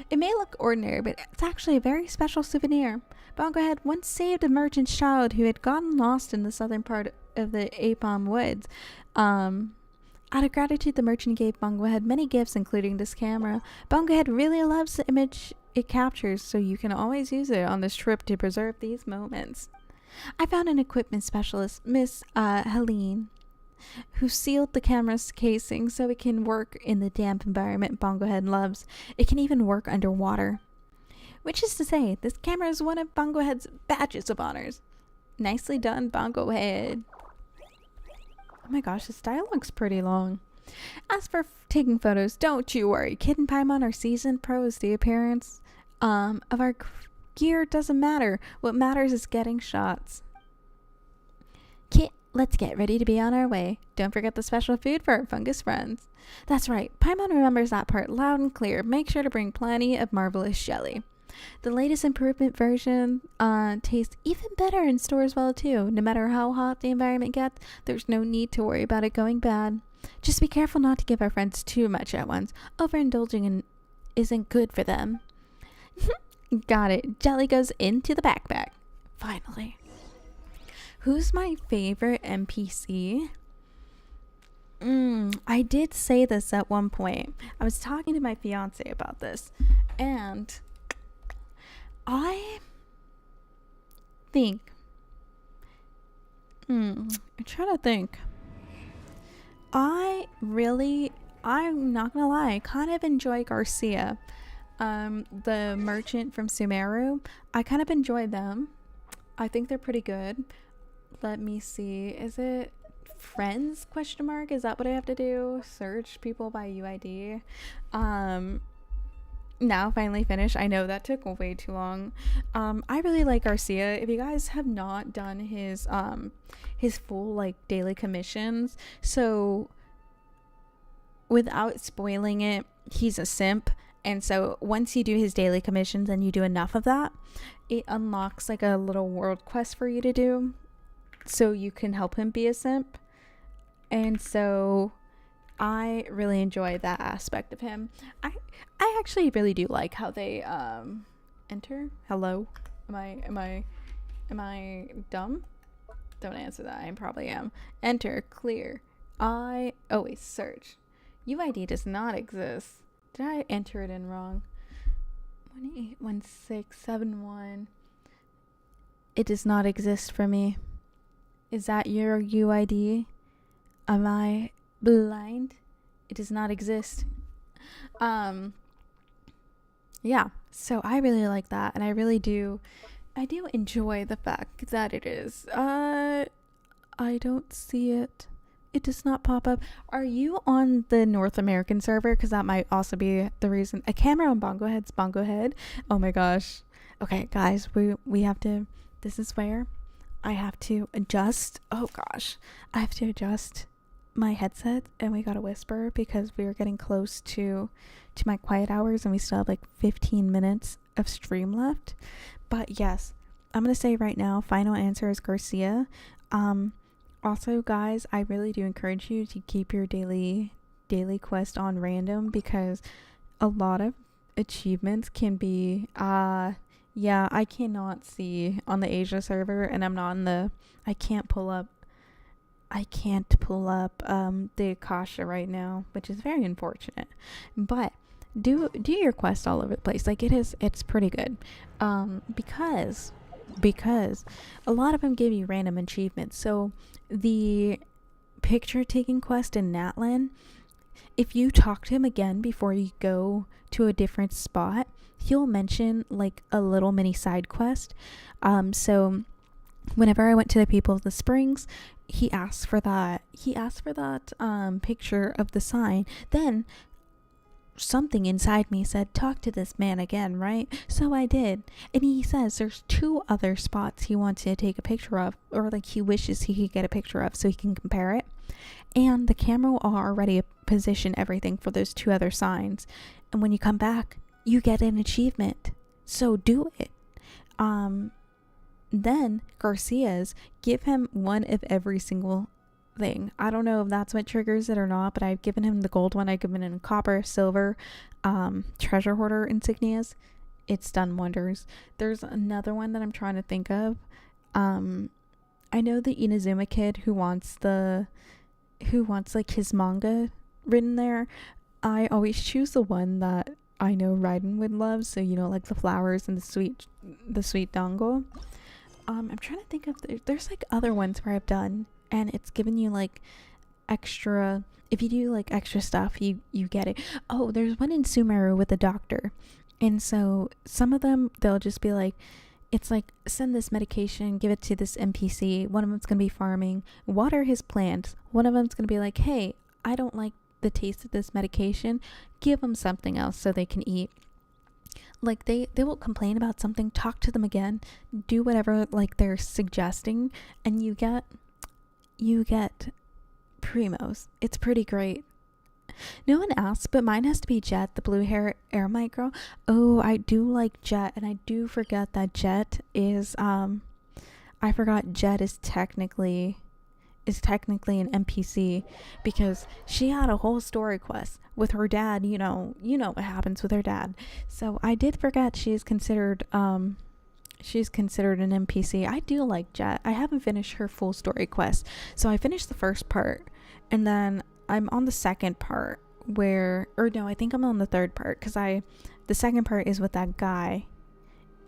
It may look ordinary, but it's actually a very special souvenir. Bongo Head once saved a merchant's child who had gotten lost in the southern part of the Apom Woods. Out of gratitude, the merchant gave Bongo Head many gifts, including this camera. Bongo Head really loves the image it captures, so you can always use it on this trip to preserve these moments. I found an equipment specialist, Miss Helene, who sealed the camera's casing so it can work in the damp environment Bongo Head loves. It can even work underwater. Which is to say, this camera is one of Bongo Head's badges of honors. Nicely done, Bongo Head. Oh my gosh, this dialogue's pretty long. As for taking photos, don't you worry. Kid and Paimon are seasoned pros. The appearance of our gear doesn't matter. What matters is getting shots. Kit, let's get ready to be on our way. Don't forget the special food for our fungus friends. That's right. Paimon remembers that part loud and clear. Make sure to bring plenty of marvelous jelly. The latest improvement version tastes even better in stores well too. No matter how hot the environment gets, there's no need to worry about it going bad. Just be careful not to give our friends too much at once. Overindulging isn't good for them. Got it. Jelly goes into the backpack. Finally. Who's my favorite NPC? I did say this at one point. I was talking to my fiance about this, and I think I'm trying to think. I'm not gonna lie, I kind of enjoy Garcia. The merchant from Sumeru. I kind of enjoy them. I think they're pretty good. Let me see. Is it friends ? Is that what I have to do? Search people by UID. Now finally finished. I know that took way too long. I really like Garcia. If you guys have not done his full like daily commissions, so without spoiling it, he's a simp. And so once you do his daily commissions and you do enough of that, it unlocks like a little world quest for you to do. so you can help him be a simp. And so I really enjoy that aspect of him. I actually really do like how they enter. Hello? Am I dumb? Don't answer that. I probably am. Enter, clear. Wait, search. UID does not exist. Did I enter it in wrong? 181671. It does not exist for me. Is that your UID? Am I blind? It does not exist. Yeah, so I really like that, and I do enjoy the fact that it is. I don't see it. It does not pop up. Are you on the North American server? Because that might also be the reason. A camera on Bongo Head. Oh my gosh. Okay, guys, we have to. This is where I have to adjust. Oh gosh, I have to adjust my headset, and we gotta whisper because we are getting close to my quiet hours, and we still have like 15 minutes of stream left. But yes, I'm gonna say right now, final answer is Garcia. Also, guys, I really do encourage you to keep your daily quest on random, because a lot of achievements can be yeah, I cannot see on the Asia server, and I'm not in the I can't pull up the Akasha right now, which is very unfortunate. But do your quest all over the place. Like, it's pretty good. Because a lot of them give you random achievements. So the picture taking quest in Natlan, if you talk to him again before you go to a different spot, he'll mention like a little mini side quest. So whenever I went to the People of the Springs, he asked for that picture of the sign. Then something inside me said, talk to this man again, right? So I did. And he says there's 2 other spots he wants to take a picture of, or like he wishes he could get a picture of so he can compare it. And the camera will already position everything for those 2 other signs. And when you come back, you get an achievement. So do it. Then Garcia's, give him one of every single thing. I don't know if that's what triggers it or not, but I've given him the gold one. I've given him copper, silver, treasure hoarder insignias. It's done wonders. There's another one that I'm trying to think of. I know the Inazuma kid who wants like his manga written there. I always choose the one that I know Raiden would love. So, you know, like the flowers and the sweet dango. I'm trying to think of, there's like other ones where I've done, and it's given you like extra, if you do like extra stuff, you get it. Oh, there's one in Sumeru with a doctor. And so some of them, they'll just be like, it's like, send this medication, give it to this NPC. One of them's going to be farming, water his plants. One of them's going to be like, hey, I don't like the taste of this medication. Give them something else so they can eat. Like they will complain about something, talk to them again, do whatever like they're suggesting, and you get primos. It's pretty great. No one asked, but mine has to be Jet, the blue hair Aramite girl. Oh, I do like Jet, and I do forget that Jet is I forgot Jet is technically an NPC, because she had a whole story quest with her dad. You know what happens with her dad. So I did forget she's considered an NPC. I do like Jet. I haven't finished her full story quest. So I finished the first part, and then I'm on the second part I think I'm on the third part, because the second part is with that guy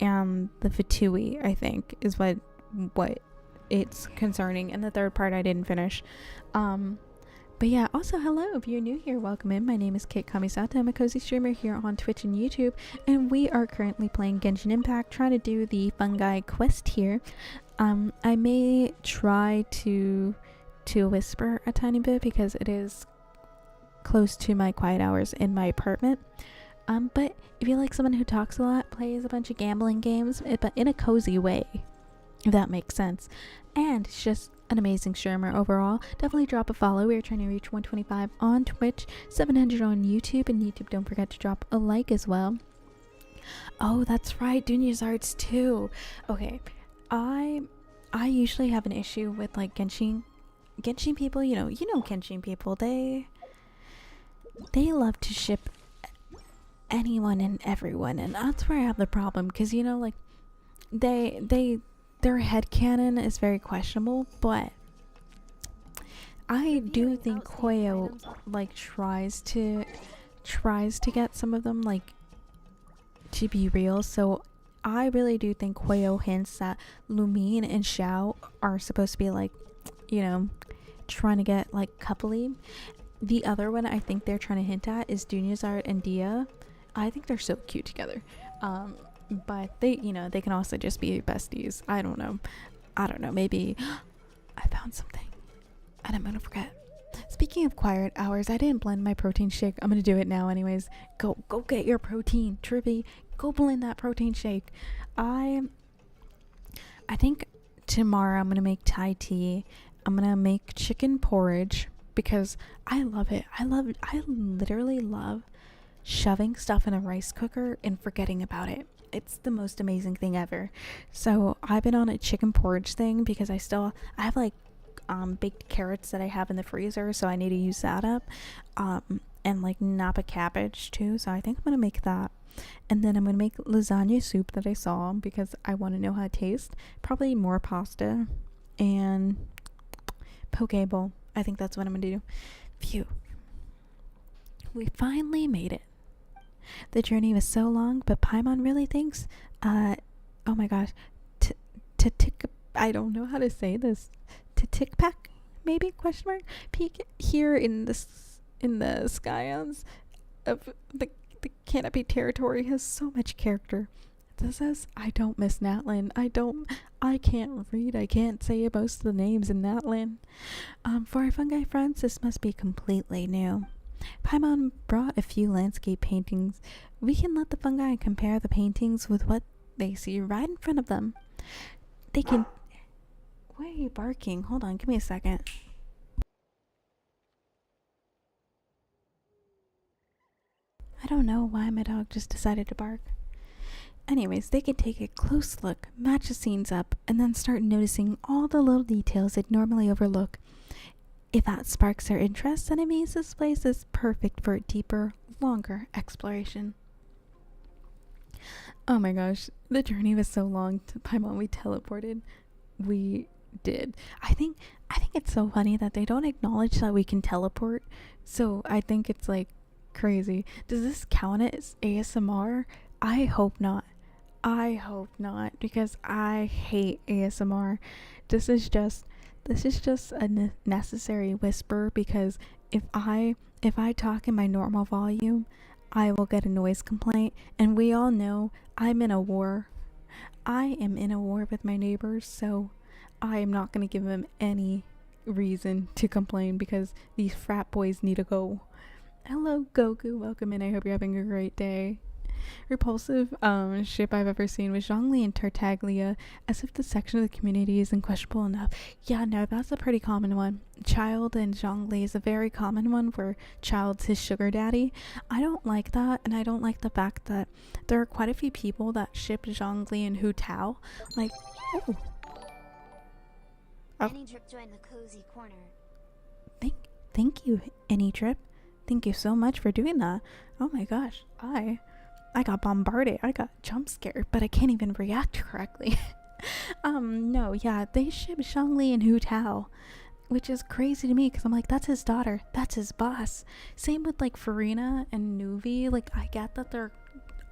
and the Fatui, I think, is what it's concerning, and the third part I didn't finish. But yeah, also hello, if you're new here, welcome in. My name is Kit Kamisata. I'm a cozy streamer here on Twitch and YouTube, and we are currently playing Genshin Impact, trying to do the fungi quest here. I may try to whisper a tiny bit because it is close to my quiet hours in my apartment. But if you like someone who talks a lot, plays a bunch of gambling games, but in a cozy way, if that makes sense, and it's just an amazing streamer overall, definitely drop a follow. We're trying to reach 125 on Twitch, 700 on YouTube, and YouTube, don't forget to drop a like as well. Oh, that's right, Dunya's Arts too. Okay, I I usually have an issue with like Genshin people, you know Genshin people, they love to ship anyone and everyone, and that's where I have the problem, because like their headcanon is very questionable, but I do think Koyo like tries to get some of them like to be real. So I really do think Koyo hints that Lumine and Xiao are supposed to be like, trying to get like coupley. The other one I think they're trying to hint at is Dunya's Art and Dia. I think they're so cute together. But they can also just be besties. I don't know. Maybe I found something and I'm gonna forget. Speaking of quiet hours, I didn't blend my protein shake. I'm gonna do it now anyways. Go get your protein, Trippy. Go blend that protein shake. I think tomorrow I'm gonna make Thai tea. I'm gonna make chicken porridge because I love it. I literally love shoving stuff in a rice cooker and forgetting about it. It's the most amazing thing ever. So I've been on a chicken porridge thing because I have like baked carrots that I have in the freezer, so I need to use that up, and like Napa cabbage too, so I think I'm gonna make that. And then I'm gonna make lasagna soup that I saw because I want to know how it tastes. Probably more pasta and poke bowl. I think that's what I'm gonna do. Phew, we finally made it. The journey was so long, but Paimon really thinks oh my gosh, I don't know how to say this. Tikpak, maybe, question mark, peek here in the scions of the canopy territory has so much character. This says I don't miss Natlin. I can't read. I can't say most of the names in Natlin. For our fungi friends, this must be completely new. Paimon brought a few landscape paintings. We can let the fungi compare the paintings with what they see right in front of them. They can... Why are you barking? Hold on, give me a second. I don't know why my dog just decided to bark. Anyways, they could take a close look, match the scenes up, and then start noticing all the little details they'd normally overlook. If that sparks their interest, then it means this place is perfect for a deeper, longer exploration. Oh my gosh, the journey was so long. To Paimon, we teleported. We did. I think it's so funny that they don't acknowledge that we can teleport. So I think it's like crazy. Does this count as ASMR? I hope not. Because I hate ASMR. This is just a necessary whisper, because if I talk in my normal volume, I will get a noise complaint, and we all know I'm in a war. I am in a war with my neighbors, so I am not going to give them any reason to complain, because these frat boys need to go. Hello, Goku. Welcome in. I hope you're having a great day. Repulsive ship I've ever seen was Zhongli and Tartaglia, as if the section of the community isn't questionable enough. Yeah, no, that's a pretty common one. Child and Zhongli is a very common one, where Child's his sugar daddy. I don't like that, and I don't like the fact that there are quite a few people that ship Zhongli and Hu Tao. Like, oh.
Any trip joined the cozy corner.
Thank you, Any Trip. Thank you so much for doing that. Oh my gosh, I got bombarded. I got jump scared, but I can't even react correctly. No, yeah, they ship Zhongli and Hu Tao, which is crazy to me, because I'm like, that's his daughter, that's his boss. Same with like Farina and Nuvi. Like, I get that they're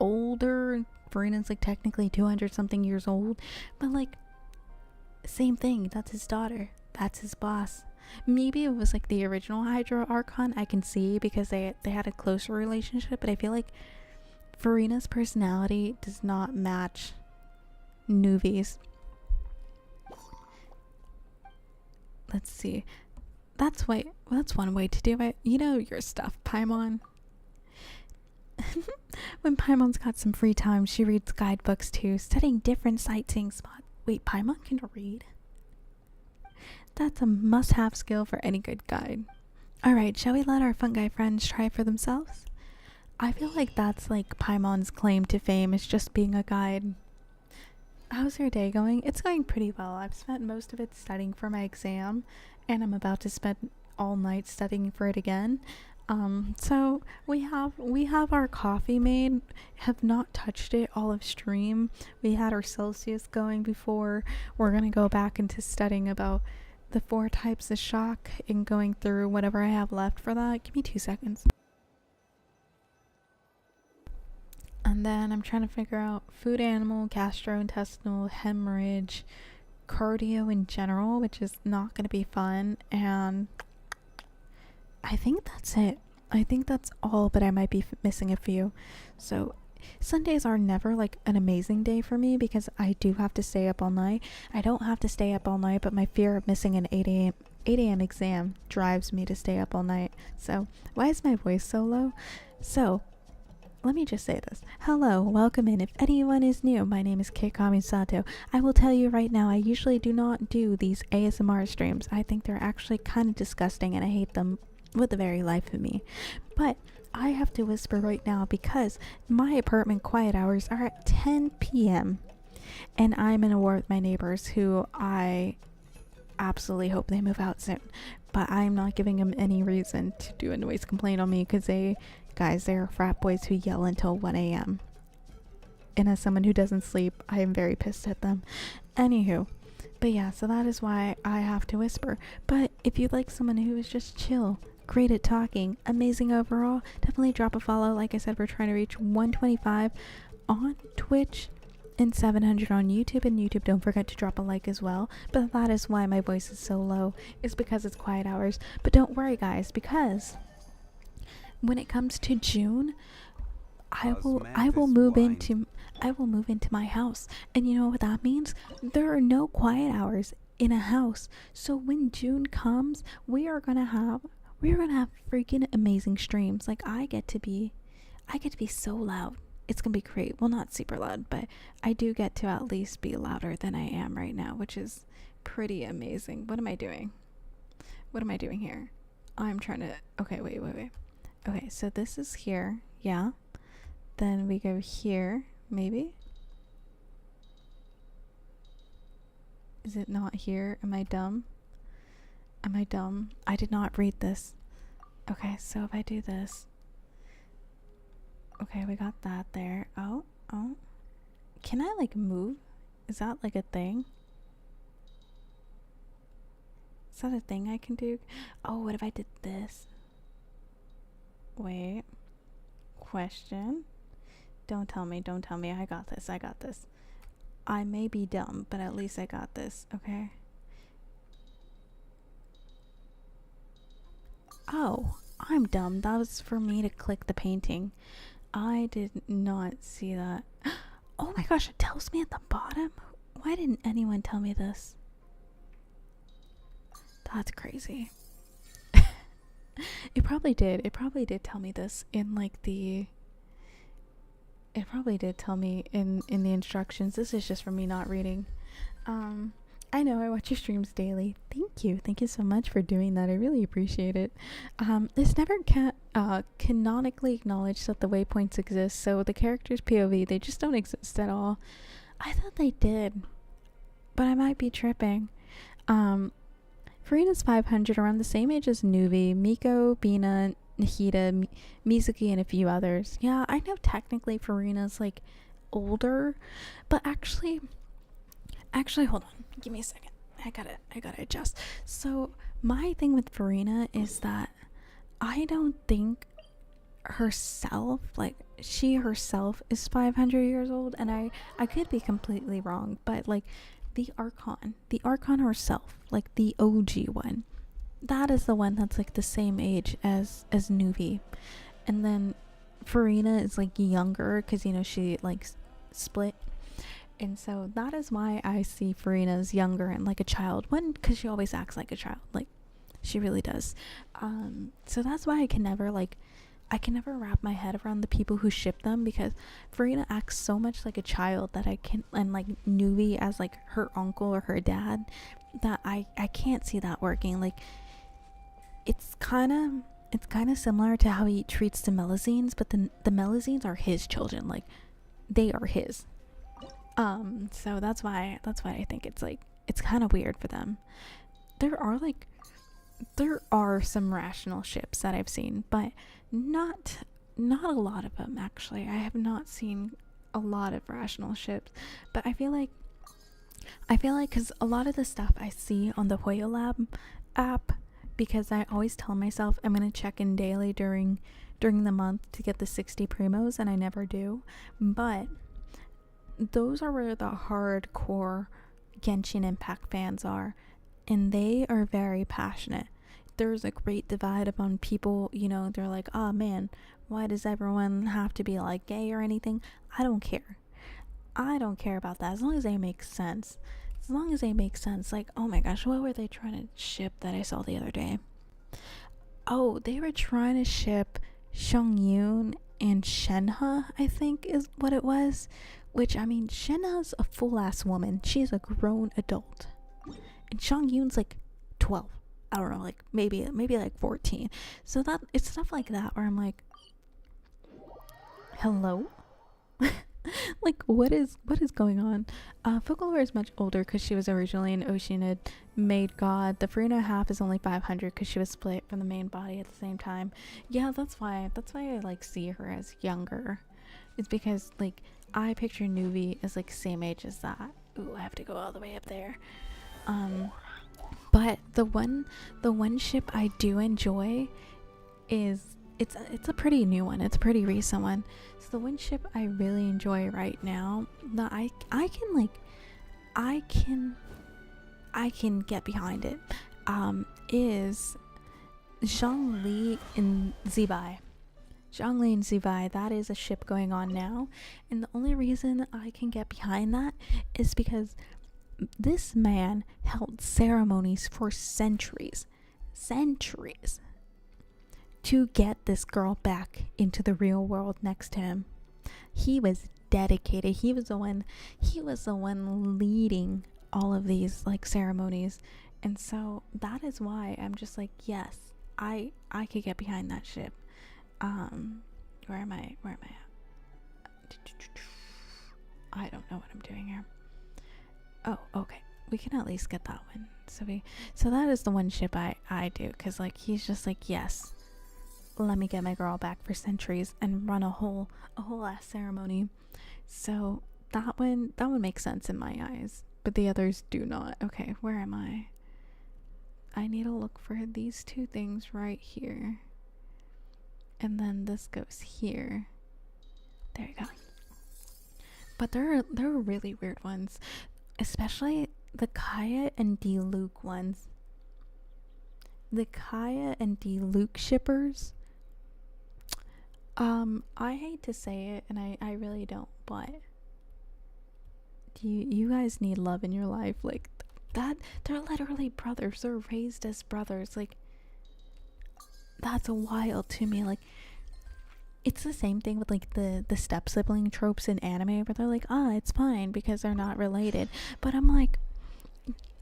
older. Farina's like technically 200 something years old, but like, same thing. That's his daughter. That's his boss. Maybe it was like the original Hydra Archon, I can see, because they had a closer relationship, but I feel like Farina's personality does not match Nuvi's. Let's see. That's one way to do it. You know your stuff, Paimon. When Paimon's got some free time, she reads guidebooks too, studying different sightseeing spots. Wait, Paimon can read? That's a must-have skill for any good guide. Alright, shall we let our fungi friends try for themselves? I feel like that's like Paimon's claim to fame, is just being a guide. How's your day going? It's going pretty well. I've spent most of it studying for my exam, and I'm about to spend all night studying for it again. So we have our coffee made. Have not touched it all of stream. We had our Celsius going before. We're gonna go back into studying about the 4 types of shock and going through whatever I have left for that. Give me 2 seconds. And then I'm trying to figure out food animal, gastrointestinal, hemorrhage, cardio in general, which is not going to be fun. And I think that's it. I think that's all, but I might be missing a few. So Sundays are never like an amazing day for me because I do have to stay up all night. I don't have to stay up all night, but my fear of missing an 8 a.m. exam drives me to stay up all night. So why is my voice so low? So let me just say this. Hello, welcome in. If anyone is new, my name is Kikami Sato. I will tell you right now, I usually do not do these ASMR streams. I think they're actually kind of disgusting and I hate them with the very life of me. But I have to whisper right now because my apartment quiet hours are at 10 p.m. and I'm in a war with my neighbors who I absolutely hope they move out soon. But I'm not giving them any reason to do a noise complaint on me because they're frat boys who yell until 1 a.m. And as someone who doesn't sleep, I am very pissed at them. Anywho, but yeah, so that is why I have to whisper. But if you'd like someone who is just chill, great at talking, amazing overall, definitely drop a follow. Like I said, we're trying to reach 125 on Twitch and 700 on YouTube. And YouTube, don't forget to drop a like as well. But that is why my voice is so low, is because it's quiet hours. But don't worry, guys, because when it comes to June, I will move into my house. And you know what that means? There are no quiet hours in a house. So when June comes, we are gonna have freaking amazing streams. Like I get to be so loud. It's gonna be great. Well, not super loud, but I do get to at least be louder than I am right now, which is pretty amazing. What am I doing? What am I doing here? I'm trying to, okay, wait. Okay, so this is here, yeah. Then we go here, maybe. Is it not here? Am I dumb? I did not read this. Okay, so if I do this. Okay, we got that there. Oh. Can I like move? Is that like a thing? Is that a thing I can do? Oh, what if I did this? Wait. Question. Don't tell me. I got this. I may be dumb, but at least I got this, okay? Oh, I'm dumb. That was for me to click the painting. I did not see that. Oh my gosh, it tells me at the bottom? Why didn't anyone tell me this? That's crazy. It probably did tell me this in like the... It probably did tell me in the instructions. This is just for me not reading. I know I watch your streams daily. Thank you so much for doing that. I really appreciate it. It's never canonically acknowledged that the waypoints exist, so the character's POV, they just don't exist at all. I thought they did, but I might be tripping. Farina's 500, around the same age as Nuvi, Miko, Bina, Nahida, Mizuki, and a few others. Yeah, I know technically Farina's like older, but actually hold on, give me a second. I gotta adjust. So my thing with Farina is that I don't think she herself is 500 years old, and I could be completely wrong, but like the Archon herself, like the OG one, that is the one that's like the same age as Nuvi. And then Farina is like younger because, you know, she like split. And so that is why I see Farina as younger and like a child. One, because she always acts like a child. Like, she really does. So that's why I can never wrap my head around the people who ship them, because Farina acts so much like a child that and like Nuvi as like her uncle or her dad, that I can't see that working. Like, it's kind of similar to how he treats the Melazines, but the Melazines are his children. Like, they are his. So that's why I think it's like it's kind of weird for them. There are some rational ships that I've seen, but not a lot of them actually. I have not seen a lot of rational ships, but I feel like because a lot of the stuff I see on the Hoyo Lab app, because I always tell myself I'm gonna check in daily during the month to get the 60 primos, and I never do. But those are where the hardcore Genshin Impact fans are, and they are very passionate. There's a great divide among people, they're like, oh man, why does everyone have to be like gay or anything? I don't care. I don't care about that as long as they make sense. As long as they make sense. Like, oh my gosh, what were they trying to ship that I saw the other day? Oh, they were trying to ship Yoon and Shenhe, I think is what it was. Which, I mean, Shenhe's a full ass woman. She's a grown adult. And Yoon's like 12. I don't know, like maybe like 14. So that it's stuff like that where I'm like, hello? Like what is going on? Folklore is much older because she was originally an Oceanid made god. The 3.5 is only 500 because she was split from the main body at the same time. Yeah, that's why I like see her as younger. It's because like I picture Nuvi as like same age as that. Ooh, I have to go all the way up there. But the one ship I do enjoy is it's a pretty new one. It's a pretty recent one. So the one ship I really enjoy right now that I can get behind it is Zhongli and Zibai. Zhongli and Zibai, that is a ship going on now, and the only reason I can get behind that is because this man held ceremonies for centuries to get this girl back into the real world next to him. He was dedicated. He was the one leading all of these like ceremonies. And so that is why I'm just like, yes, I could get behind that ship. Where am I at? I don't know what I'm doing here. Oh, okay. We can at least get that one. So that is the one ship I do, because like he's just like, yes, let me get my girl back for centuries and run a whole ass ceremony. So that one makes sense in my eyes, but the others do not. Okay, where am I? I need to look for these two things right here, and then this goes here. There you go. But there are really weird ones, especially the Kaya and D-Luke ones. The Kaya and D-Luke shippers. I hate to say it, and I really don't, but you guys need love in your life. Like that, they're literally brothers. They're raised as brothers. Like that's wild to me. Like it's the same thing with like the step sibling tropes in anime where they're like, it's fine because they're not related. But I'm like,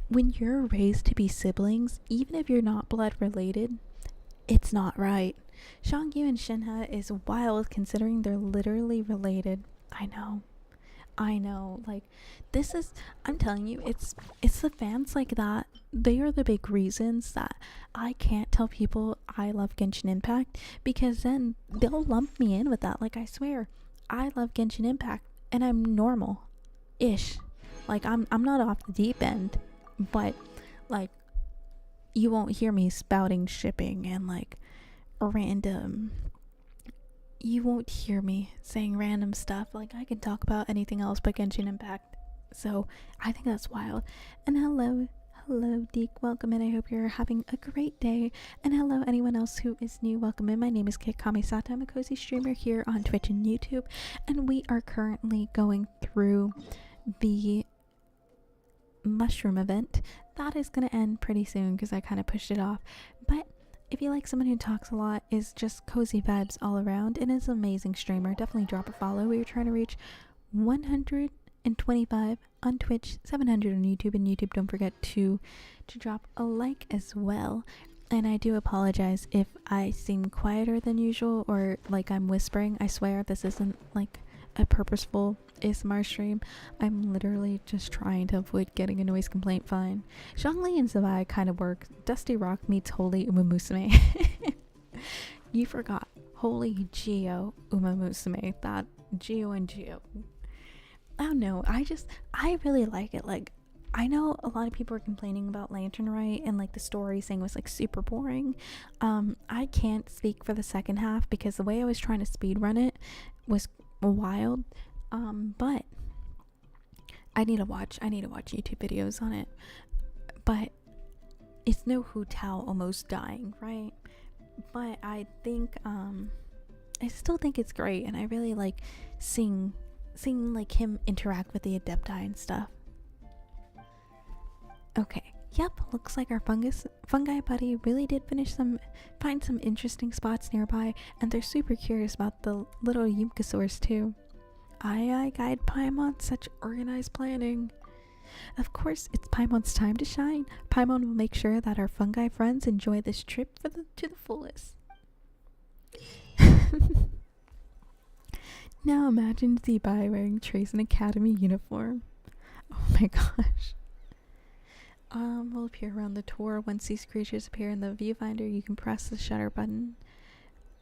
when you're raised to be siblings, even if you're not blood related, it's not right. Shangyu and Shinha is wild considering they're literally related. I know. Like this is, I'm telling you, it's the fans like that. They are the big reasons that I can't tell people I love Genshin Impact, because then they'll lump me in with that. Like I swear, I love Genshin Impact and I'm normal ish. Like I'm not off the deep end, but like you won't hear me spouting shipping and like random, you won't hear me saying random stuff. Like I can talk about anything else but Genshin Impact. So I think that's wild. And hello Deek, welcome in. I hope you're having a great day. And hello anyone else who is new, welcome in. My name is Kit Kamisata. I'm a cozy streamer here on Twitch and YouTube, and we are currently going through the mushroom event that is going to end pretty soon because I kind of pushed it off. But if you like someone who talks a lot, is just cozy vibes all around, and is an amazing streamer, definitely drop a follow. We are trying to reach 125 on Twitch, 700 on YouTube, and YouTube don't forget to drop a like as well. And I do apologize if I seem quieter than usual or like I'm whispering. I swear this isn't like a purposeful ASMR stream. I'm literally just trying to avoid getting a noise complaint fine. Zhongli and Zavai kind of work. Dusty Rock meets Holy Uma Musume. You forgot. Holy Geo Uma Musume. That Geo and Geo. I don't know. I really like it. Like, I know a lot of people are complaining about Lantern Rite and like the story saying was like super boring. I can't speak for the second half because the way I was trying to speedrun it was wild. But I need to watch YouTube videos on it. But it's no Hu Tao almost dying, right? But I think I still think it's great, and I really like seeing like him interact with the Adepti and stuff. Okay, yep, looks like our fungi buddy really did find some interesting spots nearby, and they're super curious about the little Yumkasaurs too. Aye, guide Paimon, such organized planning. Of course, it's Paimon's time to shine. Paimon will make sure that our fungi friends enjoy this trip to the fullest. Now imagine Zebai wearing Trace Academy uniform. Oh my gosh. Will appear around the tour. Once these creatures appear in the viewfinder, you can press the shutter button.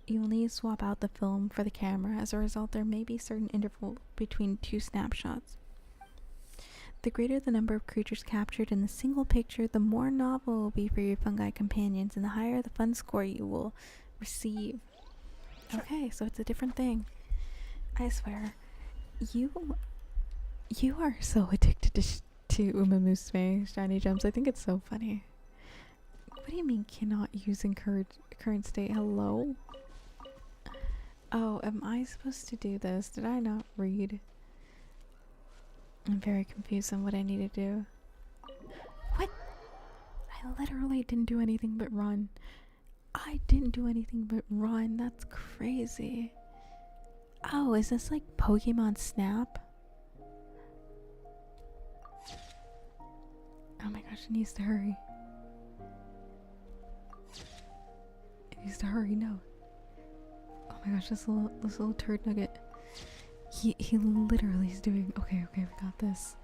You will need to swap out the film for the camera. As a result, there may be a certain interval between two snapshots. The greater the number of creatures captured in a single picture, the more novel it will be for your fungi companions, and the higher the fun score you will receive. Okay, so it's a different thing. I swear, you are so addicted to Uma Musume shiny gems. I think it's so funny. What do you mean cannot use in current state? Hello? Oh, am I supposed to do this? Did I not read? I'm very confused on what I need to do. What? I literally didn't do anything but run. That's crazy. Oh, is this like Pokemon Snap? Oh my gosh, it needs to hurry. No. Oh my gosh, this little turd nugget. He literally is doing. Okay, we got this.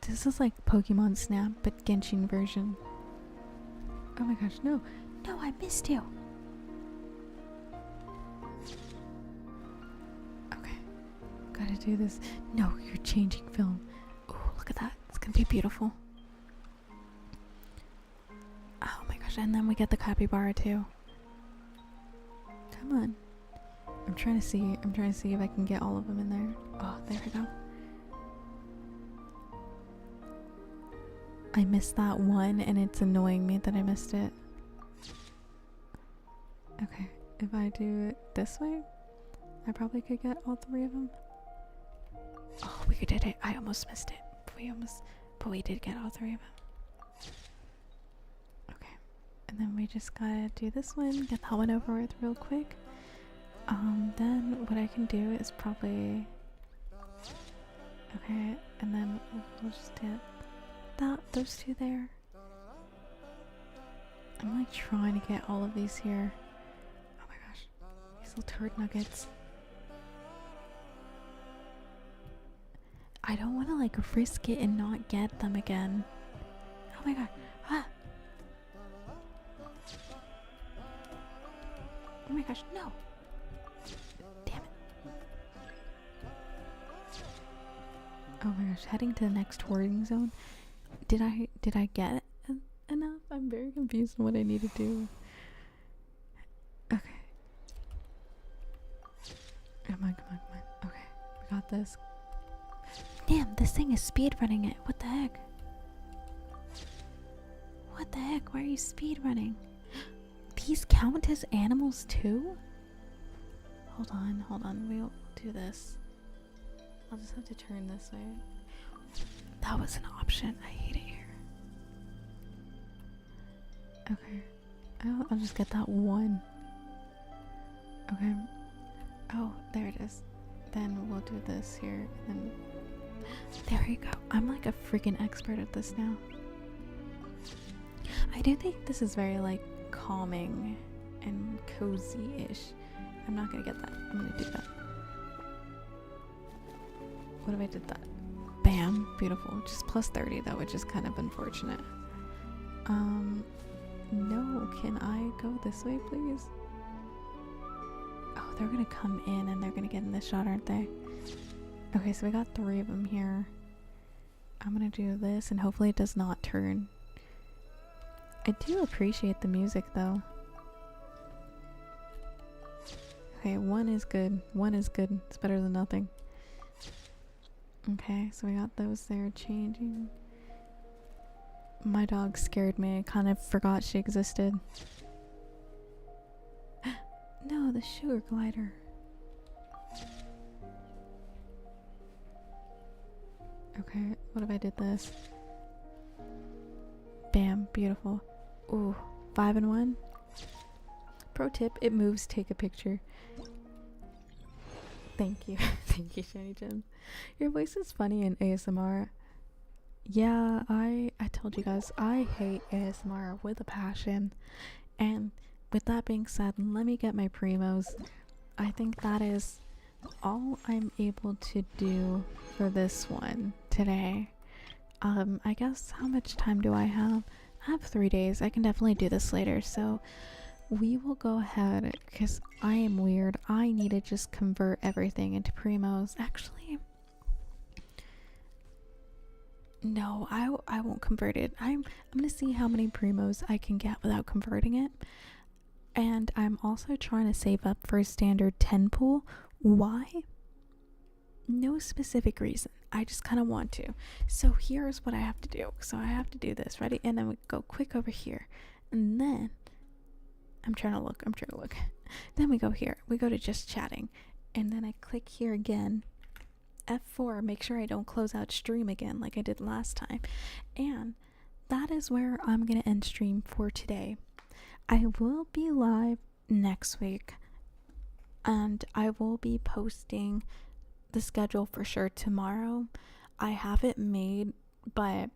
This is like Pokemon Snap, but Genshin version. Oh my gosh, no, I missed you. Okay, gotta do this. No, you're changing film. Oh, look at that. It's gonna be beautiful. Oh my gosh, and then we get the capybara too. Come on. I'm trying to see if I can get all of them in there. Oh, there we go. I missed that one, and it's annoying me that I missed it. Okay, if I do it this way, I probably could get all three of them. Oh, we did it. I almost missed it. But we did get all three of them. Okay, and then we just gotta do this one, get that one over with real quick. Then what I can do is probably... Okay, and then we'll just get those two there. I'm like trying to get all of these here. Oh my gosh, these little turd nuggets. I don't want to like risk it and not get them again. Oh my god. Ah! Oh my gosh, no! Damn it. Oh my gosh, heading to the next touring zone. Did I get enough? I'm very confused on what I need to do. Okay. Come on. Okay, we got this. Damn, this thing is speedrunning it. What the heck? Why are you speedrunning? These count as animals too? Hold on. We'll do this. I'll just have to turn this way. That was an option. I hate it here. Okay. I'll just get that one. Okay. Oh, there it is. Then we'll do this here. And then there you go. I'm like a freaking expert at this now. I do think this is very like calming and cozy-ish. I'm not gonna get that. I'm gonna do that. What if I did that? Bam, beautiful. Just plus 30 though, which is kind of unfortunate. No, can I go this way, please? Oh, they're gonna come in and they're gonna get in this shot, aren't they? Okay, so we got 3 of them here. I'm gonna do this and hopefully it does not turn. I do appreciate the music though. Okay, 1 is good. 1 is good. It's better than nothing. Okay, so we got those there changing. My dog scared me. I kind of forgot she existed. No, the sugar glider. Okay, what if I did this? Bam, beautiful. Ooh, 5 and 1. Pro tip, it moves, take a picture. Thank you. Thank you, Shiny Gems. Your voice is funny in ASMR. Yeah, I told you guys, I hate ASMR with a passion. And with that being said, let me get my primos. I think that is all I'm able to do for this one today. I guess, how much time do I have? I have 3 days. I can definitely do this later, so we will go ahead, because I am weird. I need to just convert everything into primos. Actually, no, I won't convert it. I'm gonna see how many primos I can get without converting it. And I'm also trying to save up for a standard 10 pool. Why? No specific reason. I just kind of want to. So here's what I have to do. So I have to do this. Ready? And then we go quick over here. And then I'm trying to look. Then we go here. We go to just chatting. And then I click here again. F4. Make sure I don't close out stream again like I did last time. And that is where I'm going to end stream for today. I will be live next week. And I will be posting the schedule for sure tomorrow. I have it made, but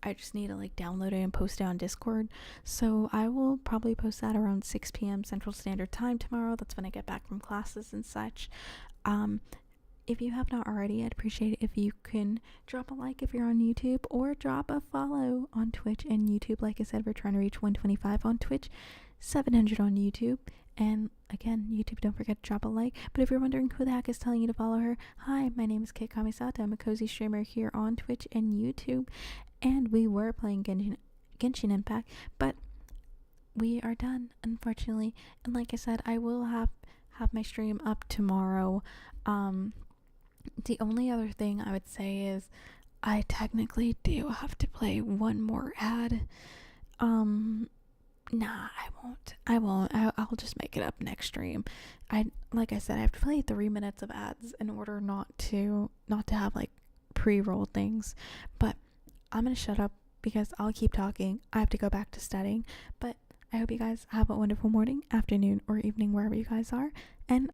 I just need to like download it and post it on Discord. So I will probably post that around 6 p.m. Central Standard Time tomorrow. That's when I get back from classes and such. If you have not already, I'd appreciate it if you can drop a like if you're on YouTube, or drop a follow on Twitch and YouTube. Like I said, we're trying to reach 125 on Twitch, 700 on YouTube. And again, YouTube, don't forget to drop a like. But if you're wondering who the heck is telling you to follow her, hi, my name is Kate Kamisata. I'm a cozy streamer here on Twitch and YouTube. And we were playing Genshin Impact, but we are done, unfortunately. And like I said, I will have my stream up tomorrow. The only other thing I would say is I technically do have to play one more ad. Nah, I won't. I'll just make it up next stream. Like I said, I have to play 3 minutes of ads in order not to have like pre-roll things. But I'm gonna shut up because I'll keep talking. I have to go back to studying. But I hope you guys have a wonderful morning, afternoon, or evening wherever you guys are, and